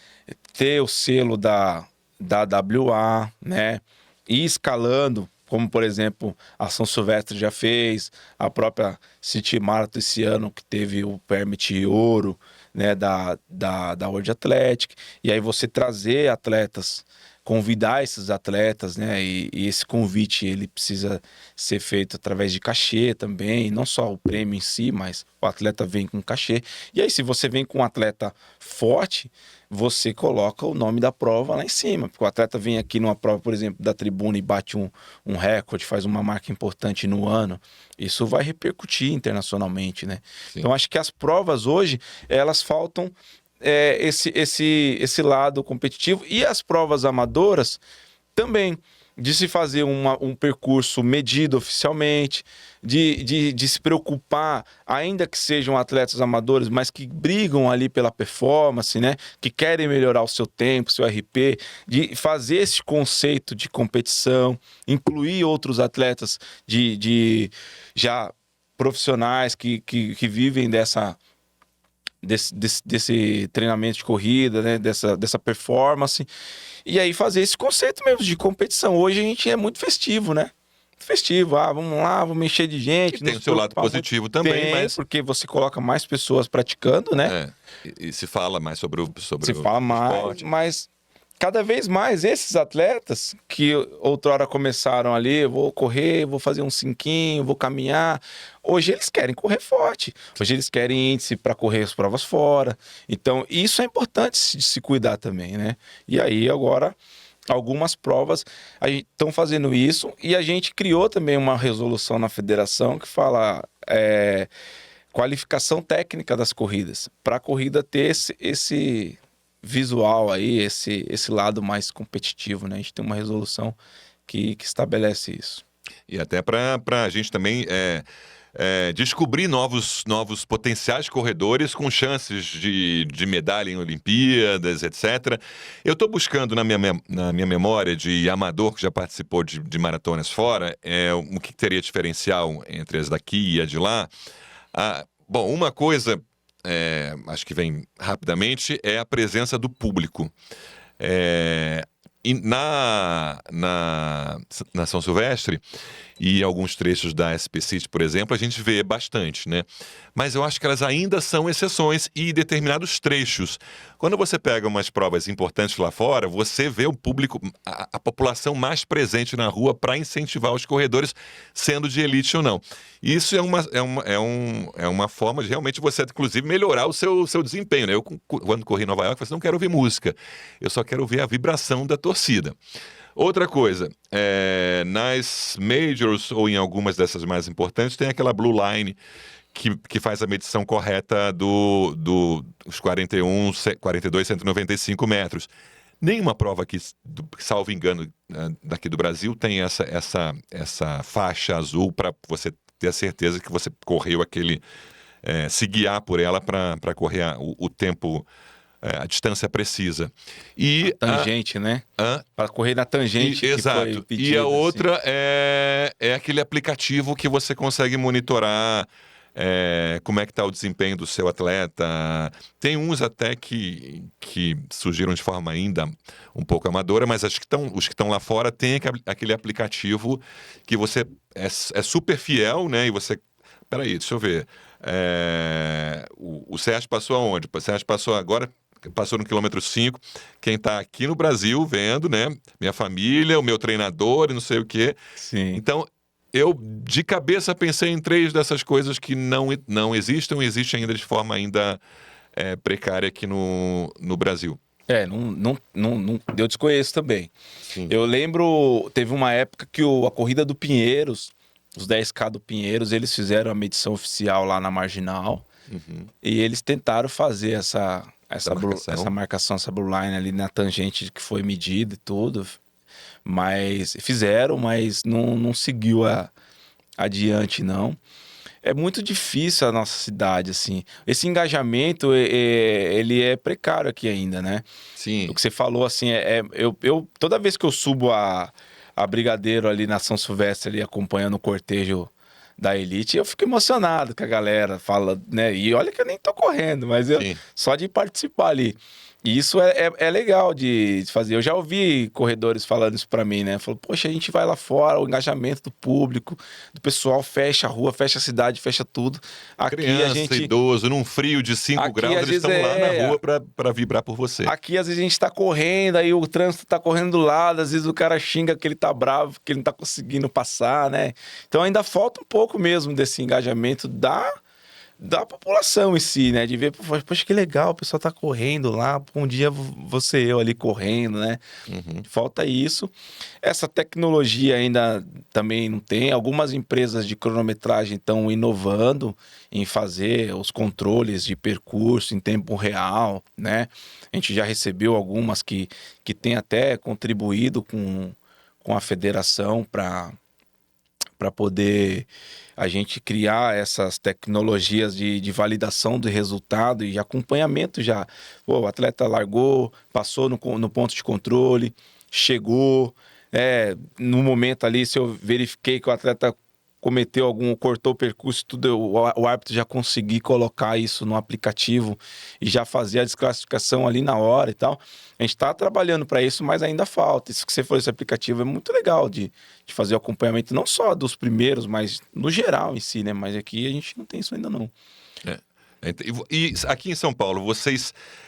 S2: ter o selo da WA, né? Ir escalando, como por exemplo a São Silvestre já fez, a própria City Marathon esse ano que teve o Permit Ouro, né, da World Athletic, e aí você trazer atletas convidar esses atletas, né? E esse convite ele precisa ser feito através de cachê também, não só o prêmio em si, mas o atleta vem com cachê. E aí, se você vem com um atleta forte, você coloca o nome da prova lá em cima. Porque o atleta vem aqui numa prova, por exemplo, da tribuna e bate um recorde, faz uma marca importante no ano, isso vai repercutir internacionalmente, né?
S1: Sim.
S2: Então, acho que as provas hoje, elas faltam esse lado competitivo, e as provas amadoras também, de se fazer um percurso medido oficialmente, de se preocupar, ainda que sejam atletas amadores, mas que brigam ali pela performance, né? Que querem melhorar o seu tempo, seu RP, de fazer esse conceito de competição, incluir outros atletas de já profissionais que vivem desse treinamento de corrida, né? dessa performance, e aí fazer esse conceito mesmo de competição. Hoje a gente é muito festivo, né? Festivo, vamos lá, vamos encher de gente.
S1: E tem o seu lado positivo também, mas...
S2: porque você coloca mais pessoas praticando, né?
S1: E se fala mais sobre o
S2: se fala mais,
S1: esporte.
S2: Mas cada vez mais esses atletas que outrora começaram ali, vou correr, vou fazer um 5, vou caminhar, hoje eles querem correr forte, hoje eles querem índice para correr as provas fora. Então isso é importante de se cuidar também, né? E aí agora algumas provas estão fazendo isso, e a gente criou também uma resolução na federação que fala qualificação técnica das corridas, para a corrida ter esse visual aí, esse lado mais competitivo, né? A gente tem uma resolução que estabelece isso.
S1: E até para a gente também descobrir novos potenciais corredores com chances de medalha em Olimpíadas, etc. Eu estou buscando na minha memória de amador que já participou de maratonas fora, o que teria diferencial entre as daqui e a de lá. Bom, uma coisa... acho que vem rapidamente, é a presença do público. E na São Silvestre e alguns trechos da SP City, por exemplo, a gente vê bastante, né? Mas eu acho que elas ainda são exceções, e determinados trechos. Quando você pega umas provas importantes lá fora, você vê o público, a população mais presente na rua para incentivar os corredores, sendo de elite ou não. Isso é uma forma de realmente você, inclusive, melhorar o seu desempenho, né? Eu, quando corri em Nova York, eu falei assim, não quero ouvir música, eu só quero ouvir a vibração da torcida. Outra coisa, nas majors ou em algumas dessas mais importantes, tem aquela Blue Line que faz a medição correta dos 42, 195 metros. Nenhuma prova aqui, salvo engano, daqui do Brasil, tem essa faixa azul para você ter a certeza que você correu se guiar por ela para correr o tempo, a distância precisa. E
S2: tangente, né? Para correr na tangente.
S1: Exato.
S2: Que foi pedido,
S1: e a outra é aquele aplicativo que você consegue monitorar como é que está o desempenho do seu atleta. Tem uns até que surgiram de forma ainda um pouco amadora, mas os que estão lá fora tem aquele aplicativo que você é super fiel, né? E você... Peraí, deixa eu ver. O Sérgio passou aonde? O Sérgio passou agora... Passou no quilômetro 5, quem está aqui no Brasil vendo, né? Minha família, o meu treinador e não sei o quê.
S2: Sim.
S1: Então, eu de cabeça pensei em 3 dessas coisas que não existem ainda de forma ainda precária aqui no Brasil.
S2: Não, eu desconheço também.
S1: Sim.
S2: Eu lembro, teve uma época que a corrida do Pinheiros, os 10K do Pinheiros, eles fizeram a medição oficial lá na Marginal.
S1: Uhum.
S2: E eles tentaram fazer essa marcação, essa blue line ali na tangente que foi medida e tudo, mas não seguiu adiante, não. É muito difícil a nossa cidade, assim. Esse engajamento, ele é precário aqui ainda, né?
S1: Sim.
S2: O que você falou, assim, eu toda vez que eu subo a Brigadeiro ali na São Silvestre, ali, acompanhando o cortejo da elite, eu fico emocionado que a galera fala, né? E olha que eu nem tô correndo, mas só de participar ali. E isso é legal de fazer. Eu já ouvi corredores falando isso para mim, né? Falou, poxa, a gente vai lá fora, o engajamento do público, do pessoal fecha a rua, fecha a cidade, fecha tudo. Aqui a
S1: Criança,
S2: gente...
S1: idoso, num frio de 5
S2: Aqui
S1: graus,
S2: às
S1: eles
S2: vezes
S1: estão lá na rua para vibrar por você.
S2: Aqui às vezes a gente tá correndo, aí o trânsito tá correndo do lado, às vezes o cara xinga que ele tá bravo, que ele não tá conseguindo passar, né? Então ainda falta um pouco mesmo desse engajamento da população em si, né? De ver, poxa, que legal, o pessoal tá correndo lá, um dia você eu ali correndo, né? Falta isso. Essa tecnologia ainda também não tem. Algumas empresas de cronometragem estão inovando em fazer os controles de percurso em tempo real, né? A gente já recebeu algumas que têm até contribuído com a federação para poder a gente criar essas tecnologias de validação do resultado e de acompanhamento já. Pô, o atleta largou, passou no ponto de controle, chegou, no momento ali, se eu verifiquei que o atleta cortou o percurso, tudo, o árbitro já conseguir colocar isso no aplicativo e já fazer a desclassificação ali na hora e tal. A gente está trabalhando para isso, mas ainda falta. Isso que você falou, esse aplicativo é muito legal de fazer o acompanhamento, não só dos primeiros, mas no geral em si, né? Mas aqui a gente não tem isso ainda não.
S1: E aqui em São Paulo,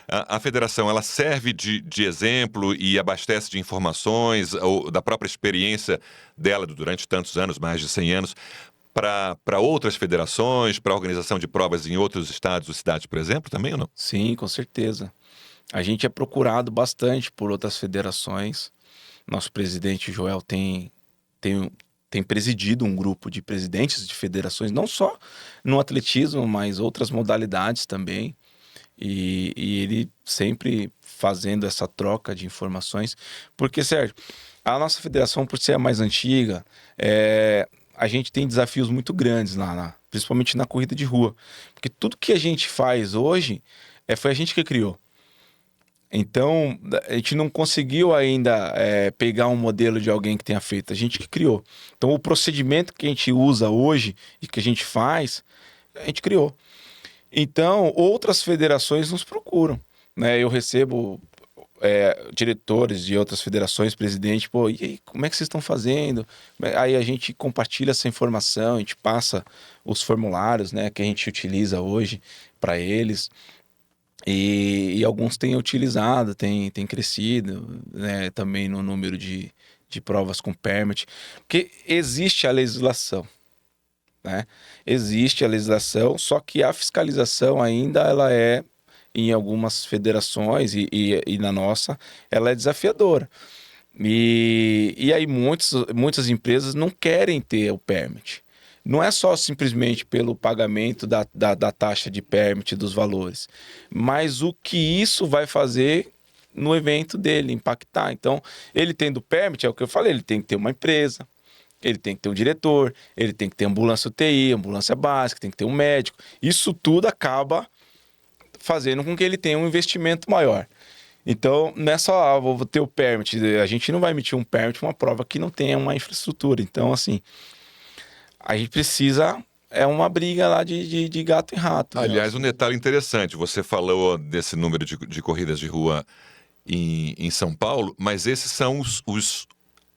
S1: a federação, ela serve de exemplo e abastece de informações ou da própria experiência dela durante tantos anos, mais de 100 anos, para outras federações, para a organização de provas em outros estados ou cidades, por exemplo, também ou não?
S2: Sim, com certeza. A gente é procurado bastante por outras federações. Nosso presidente Joel tem presidido um grupo de presidentes de federações, não só no atletismo, mas outras modalidades também. E ele sempre fazendo essa troca de informações. Porque, Sérgio, a nossa federação, por ser a mais antiga, a gente tem desafios muito grandes lá, principalmente na corrida de rua. Porque tudo que a gente faz hoje foi a gente que criou. Então, a gente não conseguiu ainda pegar um modelo de alguém que tenha feito, a gente que criou. Então, o procedimento que a gente usa hoje e que a gente faz, a gente criou. Então, outras federações nos procuram, né? Eu recebo diretores de outras federações, presidente, pô, e aí, como é que vocês estão fazendo? Aí a gente compartilha essa informação, a gente passa os formulários, né, que a gente utiliza hoje para eles. E alguns têm utilizado, têm crescido, né, também no número de provas com permit, porque existe a legislação, né? Existe a legislação, só que a fiscalização ainda ela em algumas federações e na nossa, ela é desafiadora. E aí muitas empresas não querem ter o permit. Não é só simplesmente pelo pagamento da taxa de permit, dos valores, mas o que isso vai fazer no evento dele, impactar. Então, ele tendo permit, é o que eu falei, ele tem que ter uma empresa, ele tem que ter um diretor, ele tem que ter ambulância UTI, ambulância básica, tem que ter um médico. Isso tudo acaba fazendo com que ele tenha um investimento maior. Então, não é só, vou ter o permit, a gente não vai emitir um permit, uma prova que não tenha uma infraestrutura. Então, assim, a gente precisa, uma briga lá de gato e rato.
S1: Aliás, um detalhe interessante, você falou desse número de corridas de rua em São Paulo, mas esses são os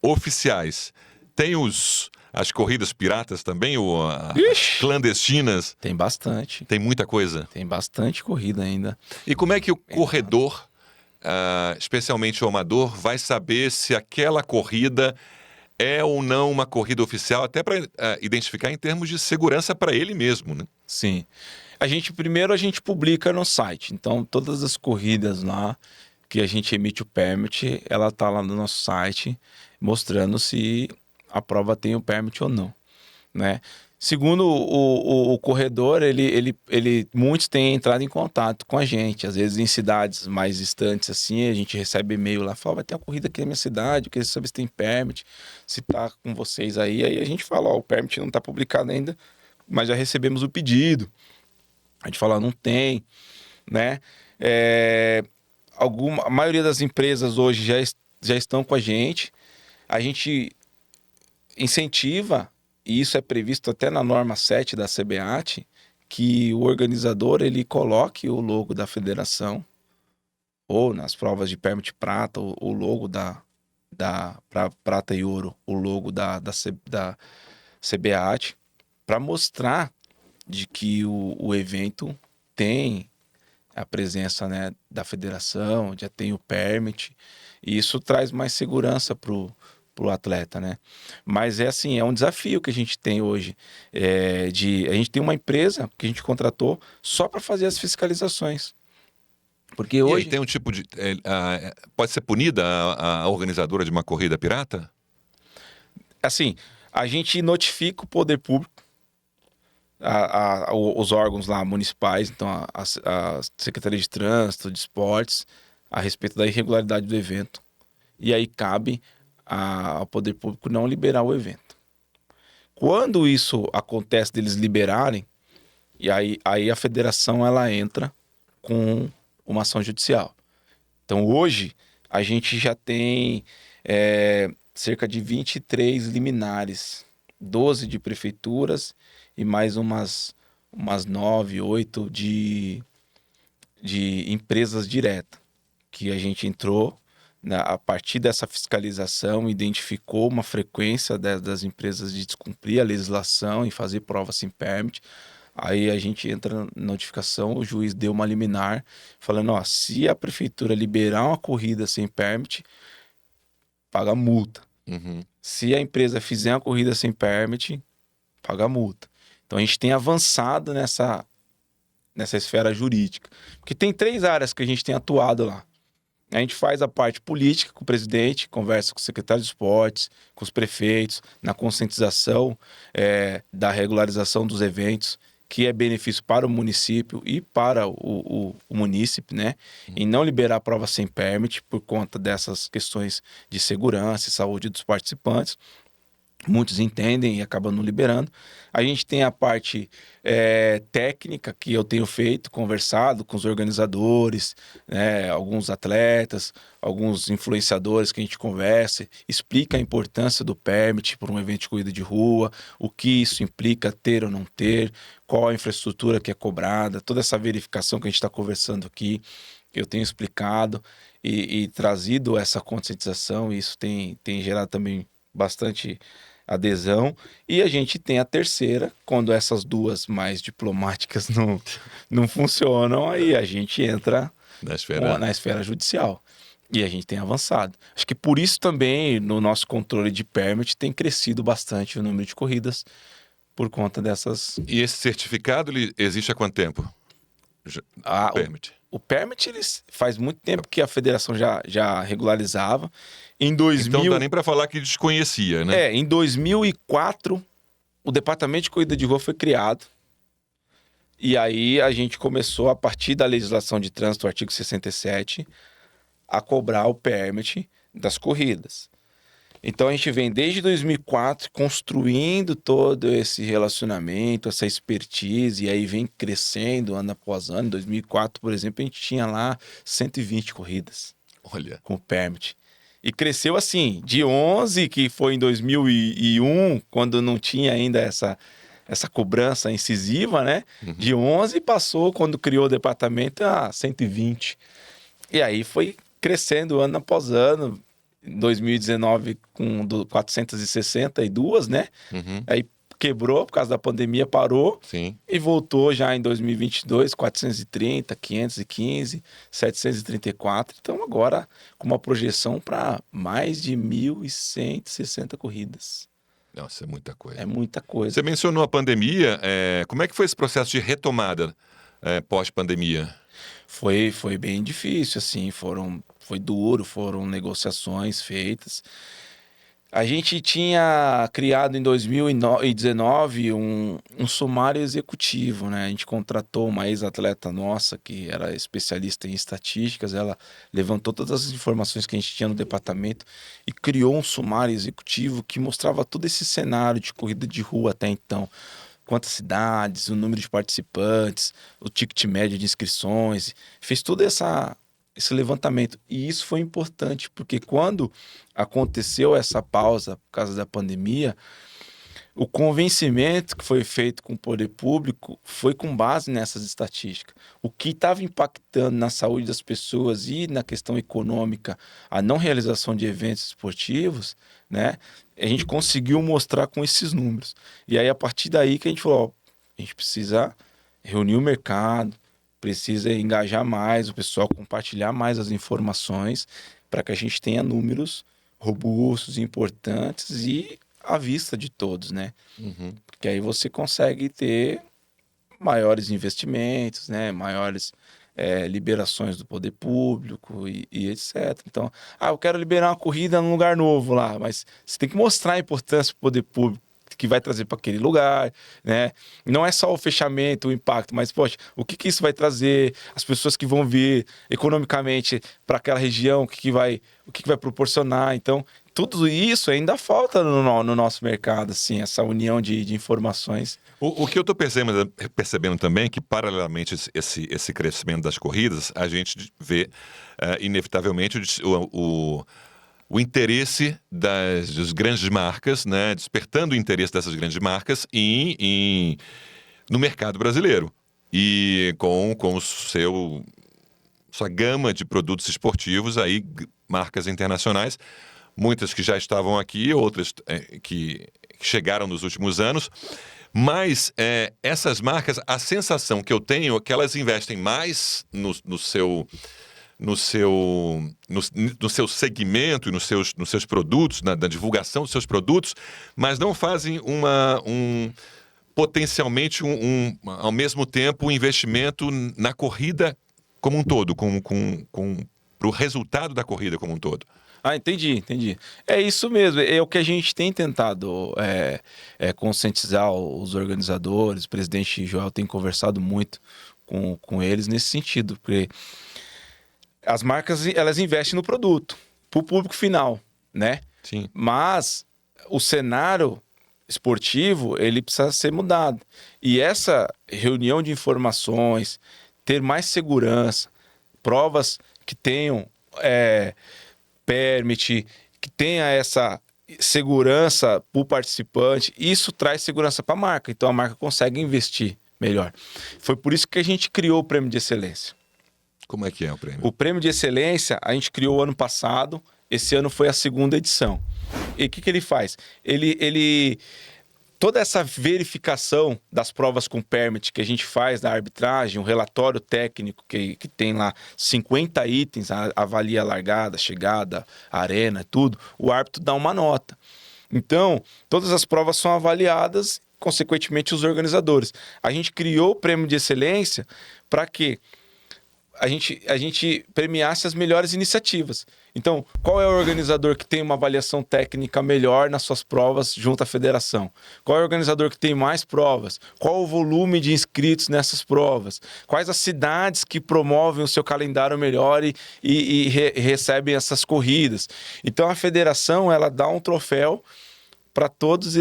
S1: oficiais. Tem as corridas piratas também, ou as clandestinas?
S2: Tem bastante.
S1: Tem muita coisa.
S2: Tem bastante corrida ainda.
S1: E como é que o corredor, especialmente o amador, vai saber se aquela corrida é ou não uma corrida oficial, até para identificar em termos de segurança para ele mesmo, né?
S2: Sim. Primeiro a gente publica no site. Então, todas as corridas lá que a gente emite o permit, ela tá lá no nosso site, mostrando se a prova tem o permit ou não, né? Segundo o corredor, muitos têm entrado em contato com a gente. Às vezes em cidades mais distantes assim, a gente recebe e-mail lá, fala, vai ter uma corrida aqui na minha cidade, eu queria saber se tem permit, se tá com vocês aí. Aí a gente fala, ó, o permit não tá publicado ainda, mas já recebemos o pedido. A gente fala, não tem, né? A maioria das empresas hoje já estão com a gente incentiva, e isso é previsto até na norma 7 da CBAT, que o organizador ele coloque o logo da federação ou nas provas de permit prata, o logo prata e ouro, o logo da CBAT, para mostrar de que o evento tem a presença, né, da federação, já tem o permit, e isso traz mais segurança pro atleta, né? Mas é assim, é um desafio que a gente tem hoje. A gente tem uma empresa que a gente contratou só para fazer as fiscalizações. Porque
S1: E aí
S2: hoje,
S1: tem um tipo de... pode ser punida a organizadora de uma corrida pirata?
S2: assim, a gente notifica o poder público, os órgãos lá municipais, então a Secretaria de Trânsito, de Esportes, a respeito da irregularidade do evento. E aí cabe ao poder público não liberar o evento. Quando isso acontece deles liberarem, e aí a federação ela entra com uma ação judicial. Então hoje a gente já tem cerca de 23 liminares, 12 de prefeituras e mais umas 9, 8 de empresas diretas, que a gente entrou, né, a partir dessa fiscalização, identificou uma frequência das empresas de descumprir a legislação e fazer prova sem permit. Aí a gente entra na notificação, o juiz deu uma liminar falando, ó, se a prefeitura liberar uma corrida sem permit, paga multa.
S1: Uhum.
S2: Se a empresa fizer uma corrida sem permit, paga multa. Então a gente tem avançado nessa esfera jurídica. Porque tem 3 áreas que a gente tem atuado lá. A gente faz a parte política com o presidente, conversa com o secretário de esportes, com os prefeitos, na conscientização da regularização dos eventos, que é benefício para o município e para o munícipe, né? Em não liberar a prova sem permit por conta dessas questões de segurança e saúde dos participantes. Muitos entendem e acabam não liberando. A gente tem a parte técnica que eu tenho feito, conversado com os organizadores, né, alguns atletas, alguns influenciadores que a gente conversa, explica a importância do permit para um evento de corrida de rua, o que isso implica ter ou não ter, qual a infraestrutura que é cobrada, toda essa verificação que a gente está conversando aqui, eu tenho explicado e trazido essa conscientização, e isso tem gerado também bastante adesão. E a gente tem a terceira, quando essas duas mais diplomáticas não funcionam, aí a gente entra na esfera judicial. E a gente tem avançado. Acho que por isso também, no nosso controle de permit, tem crescido bastante o número de corridas por conta dessas...
S1: E esse certificado ele existe há quanto tempo?
S2: Permit. O permit faz muito tempo que a federação já regularizava. Em 2000...
S1: Então não dá nem para falar que desconhecia, né?
S2: Em 2004, o Departamento de Corrida de Rua foi criado. E aí a gente começou, a partir da legislação de trânsito, artigo 67, a cobrar o permit das corridas. Então a gente vem desde 2004 construindo todo esse relacionamento, essa expertise, e aí vem crescendo ano após ano. Em 2004, por exemplo, a gente tinha lá 120 corridas.
S1: Olha.
S2: Com o permit. E cresceu assim, de 11, que foi em 2001, quando não tinha ainda essa cobrança incisiva, né? Uhum. De 11 passou, quando criou o departamento, a 120. E aí foi crescendo ano após ano. Em 2019, com 462, né? Uhum. Aí quebrou por causa da pandemia, parou.
S1: Sim.
S2: E voltou já em 2022, 430, 515, 734. Então agora com uma projeção para mais de 1.160 corridas.
S1: Nossa, é muita coisa.
S2: É muita coisa.
S1: Você mencionou a pandemia. Como é que foi esse processo de retomada pós-pandemia?
S2: Foi bem difícil, assim. Foi duro, foram negociações feitas. A gente tinha criado em 2019 um sumário executivo, né? A gente contratou uma ex-atleta nossa que era especialista em estatísticas, ela levantou todas as informações que a gente tinha no departamento e criou um sumário executivo que mostrava todo esse cenário de corrida de rua até então. Quantas cidades, o número de participantes, o ticket médio de inscrições, fez todo esse levantamento. E isso foi importante, porque quando aconteceu essa pausa por causa da pandemia, o convencimento que foi feito com o poder público foi com base nessas estatísticas. O que estava impactando na saúde das pessoas e na questão econômica, a não realização de eventos esportivos, né? A gente conseguiu mostrar com esses números. E aí, a partir daí que a gente falou, ó, a gente precisa reunir o mercado, precisa engajar mais o pessoal, compartilhar mais as informações para que a gente tenha números robustos, importantes e à vista de todos, né? Porque aí você consegue ter maiores investimentos, né? Maiores liberações do poder público e etc. Então, eu quero liberar uma corrida num lugar novo lá, mas você tem que mostrar a importância do poder público que vai trazer para aquele lugar, né? Não é só o fechamento, o impacto, mas, poxa, o que isso vai trazer, as pessoas que vão vir economicamente para aquela região, o que vai proporcionar. Então, tudo isso ainda falta no nosso mercado, assim, essa união de informações.
S1: O que eu estou percebendo também é que, paralelamente esse crescimento das corridas, a gente vê, inevitavelmente, o interesse das grandes marcas, né, despertando o interesse dessas grandes marcas no mercado brasileiro. E com sua gama de produtos esportivos, aí, marcas internacionais, muitas que já estavam aqui, outras que chegaram nos últimos anos. Mas essas marcas, a sensação que eu tenho é que elas investem mais no seu segmento e nos seus produtos, na divulgação dos seus produtos, mas não fazem potencialmente ao mesmo tempo um investimento na corrida como um todo, para o resultado da corrida como um todo.
S2: Entendi. É isso mesmo, é o que a gente tem tentado conscientizar os organizadores. O presidente Joel tem conversado muito com eles nesse sentido, porque as marcas, elas investem no produto, para o público final, né?
S1: Sim.
S2: Mas o cenário esportivo, ele precisa ser mudado. E essa reunião de informações, ter mais segurança, provas que tenham permit, que tenha essa segurança para o participante, isso traz segurança para a marca. Então a marca consegue investir melhor. Foi por isso que a gente criou o Prêmio de Excelência.
S1: Como é que é o prêmio?
S2: O Prêmio de Excelência a gente criou ano passado, esse ano foi a segunda edição. E o que ele faz? Toda essa verificação das provas com permit que a gente faz da arbitragem, um relatório técnico que tem lá 50 itens, avalia a largada, chegada, arena, tudo, o árbitro dá uma nota. Então, todas as provas são avaliadas, consequentemente, os organizadores. A gente criou o Prêmio de Excelência para quê? A gente premiasse as melhores iniciativas. Então, qual é o organizador que tem uma avaliação técnica melhor nas suas provas junto à federação? Qual é o organizador que tem mais provas? Qual o volume de inscritos nessas provas? Quais as cidades que promovem o seu calendário melhor e recebem essas corridas? Então, a federação, ela dá um troféu para todos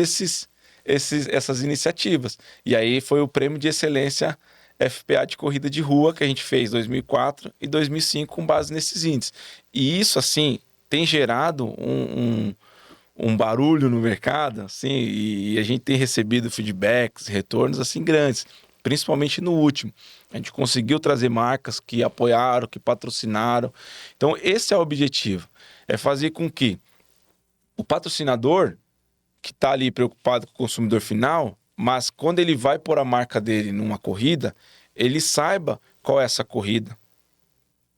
S2: essas iniciativas. E aí foi o Prêmio de Excelência FPA de corrida de rua que a gente fez em 2004 e 2005 com base nesses índices. E isso, assim, tem gerado um barulho no mercado, assim, e a gente tem recebido feedbacks, retornos, assim, grandes, principalmente no último. A gente conseguiu trazer marcas que apoiaram, que patrocinaram. Então, esse é o objetivo, é fazer com que o patrocinador, que está ali preocupado com o consumidor final, mas quando ele vai pôr a marca dele numa corrida, ele saiba qual é essa corrida,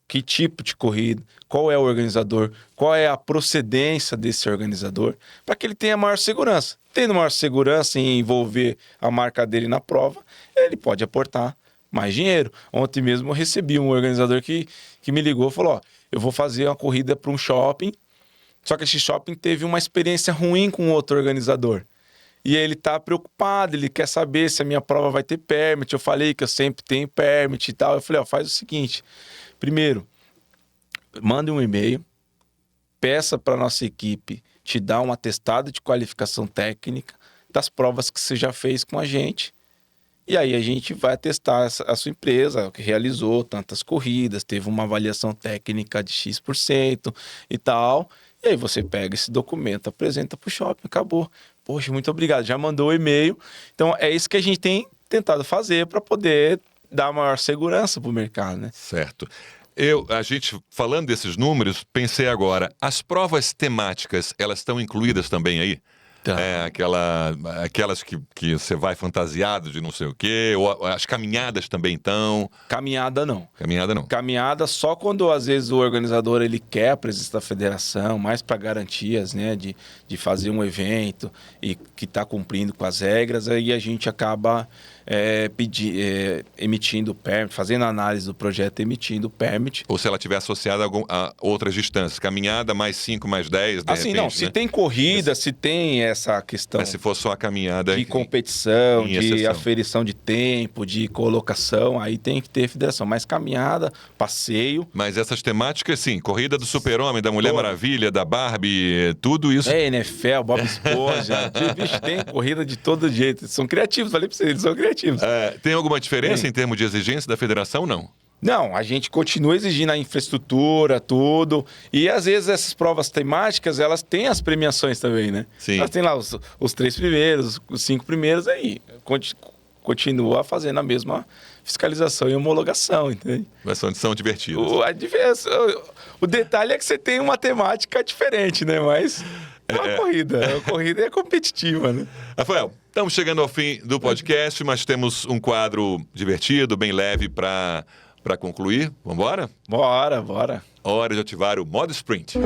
S2: que tipo de corrida, qual é o organizador, qual é a procedência desse organizador, para que ele tenha maior segurança. Tendo maior segurança em envolver a marca dele na prova, ele pode aportar mais dinheiro. Ontem mesmo eu recebi um organizador que me ligou e falou, eu vou fazer uma corrida para um shopping, só que esse shopping teve uma experiência ruim com outro organizador. E ele está preocupado, ele quer saber se a minha prova vai ter permit. Eu falei que eu sempre tenho permit e tal. Eu falei, faz o seguinte. Primeiro, mande um e-mail, peça para a nossa equipe te dar um atestado de qualificação técnica das provas que você já fez com a gente. E aí a gente vai atestar a sua empresa, que realizou tantas corridas, teve uma avaliação técnica de X% e tal. E aí você pega esse documento, apresenta para o shopping, acabou. poxa, muito obrigado, já mandou o e-mail. Então, é isso que a gente tem tentado fazer para poder dar maior segurança para o mercado, né?
S1: Certo. A gente, falando desses números, pensei agora, as provas temáticas, elas estão incluídas também aí?
S2: Tá.
S1: Aquelas que você vai fantasiado de não sei o quê, ou as caminhadas também estão?
S2: Caminhada não.
S1: Caminhada não.
S2: Caminhada só quando, às vezes, o organizador ele quer a presença da federação, mais para garantias, né, de fazer um evento e que está cumprindo com as regras, aí a gente acaba emitindo o permit, fazendo análise do projeto, emitindo o permit.
S1: Ou se ela estiver associada a outras distâncias, caminhada mais 5, mais 10, de
S2: assim,
S1: repente,
S2: não, se
S1: né?
S2: tem corrida, se tem essa questão...
S1: Mas se for só a caminhada...
S2: de competição,
S1: em
S2: de
S1: exceção.
S2: aferição de tempo, de colocação, aí tem que ter federação. Mas caminhada, passeio...
S1: Mas essas temáticas, sim, corrida do Super-Homem, da Mulher
S2: Todas.
S1: Maravilha, da Barbie, tudo isso...
S2: NFL, Bob Esponja, bicho, tem corrida de todo jeito. São criativos, falei pra vocês, eles são criativos.
S1: Tem alguma diferença
S2: Tem.
S1: em termos de exigência da federação? Não.
S2: Não, a gente continua exigindo a infraestrutura, tudo. E às vezes essas provas temáticas, elas têm as premiações também, né?
S1: Sim.
S2: Elas têm lá os 3 primeiros, os 5 primeiros, aí continua fazendo a mesma fiscalização e homologação, entende?
S1: Mas são divertidas.
S2: O detalhe é que você tem uma temática diferente, né? Mas é uma corrida. A corrida é competitiva, né?
S1: Rafael, estamos chegando ao fim do podcast, mas temos um quadro divertido, bem leve para concluir. Vamos embora?
S2: Bora.
S1: Hora de ativar o modo sprint.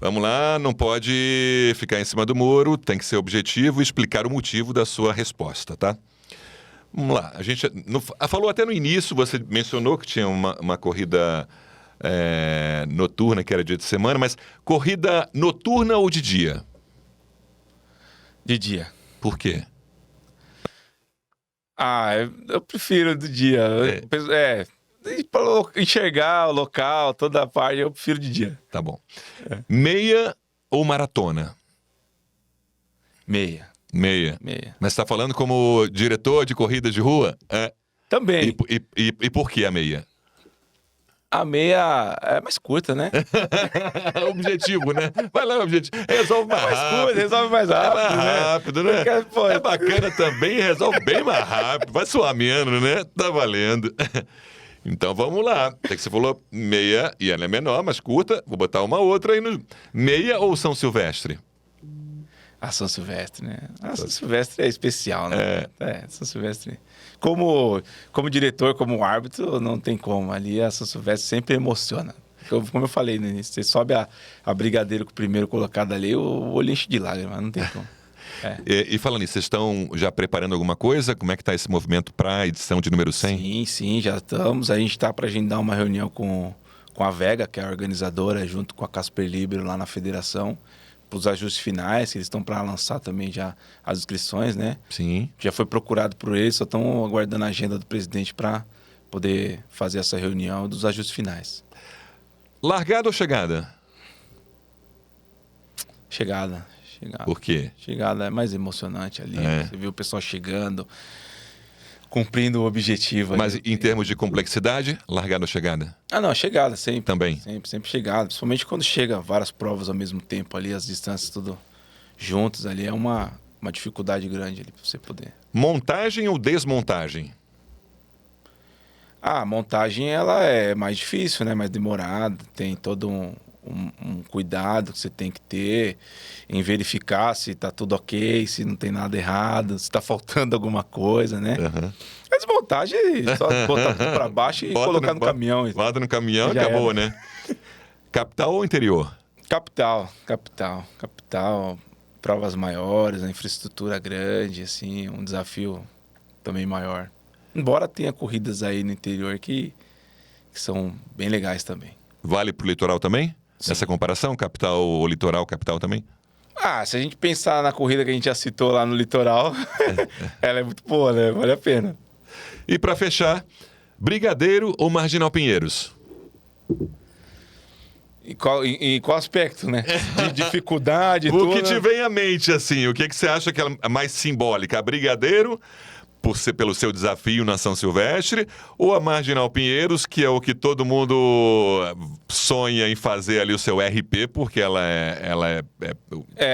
S1: Vamos lá, não pode ficar em cima do muro, tem que ser objetivo e explicar o motivo da sua resposta, tá? Vamos lá, a gente falou até no início, você mencionou que tinha uma corrida noturna, que era dia de semana, mas corrida noturna ou de dia?
S2: De dia.
S1: Por quê?
S2: Eu prefiro do dia. Para enxergar o local, toda a parte, eu prefiro de dia.
S1: Tá bom. Meia ou maratona?
S2: Meia.
S1: Mas você está falando como diretor de corrida de rua?
S2: Também.
S1: E por que a meia?
S2: A meia é mais curta, né?
S1: Objetivo, né? Vai lá, objetivo. Resolve mais rápido.
S2: Curta, resolve mais rápido.
S1: É mais rápido, né?
S2: Porque,
S1: É bacana também, resolve bem mais rápido. Vai suar menos, né? Tá valendo. Então vamos lá. É que você falou meia e ela é menor, mas curta. Vou botar uma outra aí no... Meia ou São Silvestre?
S2: A São Silvestre, né? A São Silvestre é especial, né? São Silvestre. Como diretor, como árbitro, não tem como. Ali a São Silvestre sempre emociona. Como eu falei no início, você sobe a Brigadeiro com o primeiro colocado ali, o olho enche de lágrimas, não tem como.
S1: E falando nisso, vocês estão já preparando alguma coisa? Como é que está esse movimento para a edição de número 100?
S2: Sim, já estamos. A gente está para agendar uma reunião com a Vega, que é a organizadora, junto com a Casper Libero lá na federação, para os ajustes finais, que eles estão para lançar também já as inscrições, né?
S1: Sim.
S2: Já foi procurado por eles, só estão aguardando a agenda do presidente para poder fazer essa reunião dos ajustes finais.
S1: Largada ou chegada?
S2: Chegada.
S1: Por quê?
S2: Chegada é mais emocionante ali. Você vê o pessoal chegando, cumprindo o objetivo.
S1: Mas em termos de complexidade, largada ou chegada?
S2: Não, chegada sempre.
S1: Também?
S2: Sempre chegada. Principalmente quando chega várias provas ao mesmo tempo ali, as distâncias tudo juntas ali, é uma dificuldade grande ali para você poder.
S1: Montagem ou desmontagem?
S2: A montagem ela é mais difícil, né? Mais demorada, tem todo um cuidado que você tem que ter em verificar se está tudo ok, se não tem nada errado, se está faltando alguma coisa, né?
S1: Uhum.
S2: A desmontagem é só botar tudo para baixo e colocar no caminhão.
S1: Bota no caminhão e
S2: Já
S1: acabou,
S2: era.
S1: né? Capital ou interior?
S2: Capital. Provas maiores, a infraestrutura grande, assim, um desafio também maior. Embora tenha corridas aí no interior que são bem legais também.
S1: Vale pro litoral também?
S2: Sim.
S1: Essa comparação, capital ou litoral, capital também?
S2: Se a gente pensar na corrida que a gente já citou lá no litoral, ela é muito boa, né? Vale a pena.
S1: E para fechar, Brigadeiro ou Marginal Pinheiros?
S2: Em qual aspecto, né? De dificuldade,
S1: O
S2: tudo.
S1: que te vem à mente, assim, o que você acha que é a mais simbólica? A Brigadeiro pelo seu desafio na São Silvestre, ou a Marginal Pinheiros, que é o que todo mundo sonha em fazer ali o seu RP, porque ela é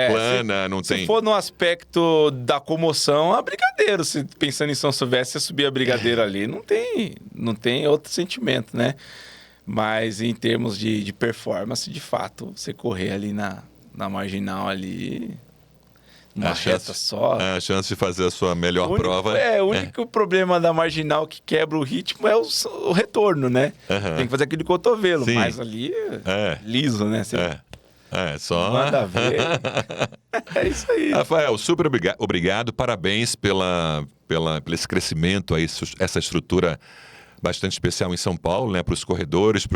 S1: plana, não tem...
S2: Se for no aspecto da comoção, a Brigadeiro, se pensando em São Silvestre, você subir a Brigadeiro ali, não tem outro sentimento, né? Mas em termos de performance, de fato, você correr ali na Marginal ali... Uma reta só.
S1: A chance de fazer a sua melhor prova.
S2: O único problema da Marginal que quebra o ritmo é o retorno, né?
S1: Uhum.
S2: Tem que fazer aquele cotovelo,
S1: Sim.
S2: mas ali liso, né? Você
S1: só.
S2: manda ver. É isso aí.
S1: Rafael, super obrigado, parabéns pelo esse crescimento aí, essa estrutura bastante especial em São Paulo, né, para os corredores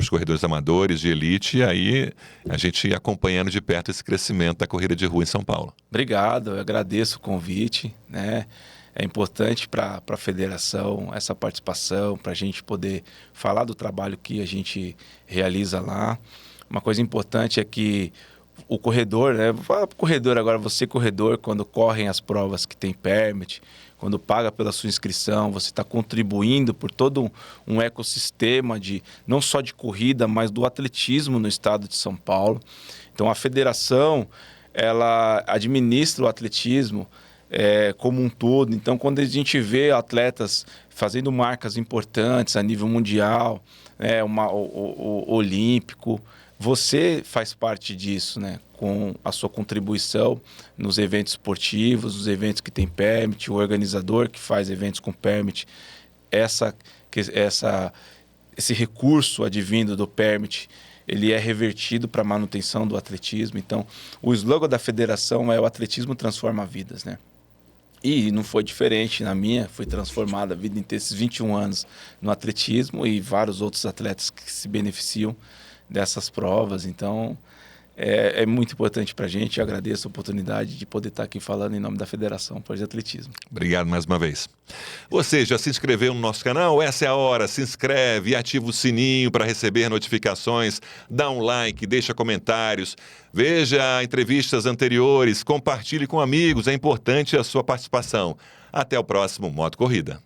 S1: amadores de elite, e aí a gente acompanhando de perto esse crescimento da corrida de rua em São Paulo.
S2: Obrigado, eu agradeço o convite, né? É importante para a federação essa participação, para a gente poder falar do trabalho que a gente realiza lá. Uma coisa importante é que o corredor, né? Vou falar para o corredor agora, você corredor, quando correm as provas que tem permit, quando paga pela sua inscrição, você está contribuindo por todo um ecossistema não só de corrida, mas do atletismo no estado de São Paulo. Então a federação, ela administra o atletismo como um todo. Então quando a gente vê atletas fazendo marcas importantes a nível mundial, o olímpico, você faz parte disso, né? Com a sua contribuição nos eventos esportivos, nos eventos que tem permit, o organizador que faz eventos com permit, esse recurso advindo do permit, ele é revertido para a manutenção do atletismo. Então, o slogan da federação é: o atletismo transforma vidas, né? E não foi diferente na minha, foi transformada a vida inteira, esses 21 anos no atletismo, e vários outros atletas que se beneficiam dessas provas. Então é muito importante para a gente. Eu agradeço a oportunidade de poder estar aqui falando em nome da Federação de Atletismo.
S1: Obrigado mais uma vez. Você já se inscreveu no nosso canal? Essa é a hora, se inscreve e ativa o sininho para receber notificações, dá um like, deixa comentários, veja entrevistas anteriores, compartilhe com amigos, é importante a sua participação. Até o próximo Modo Corrida.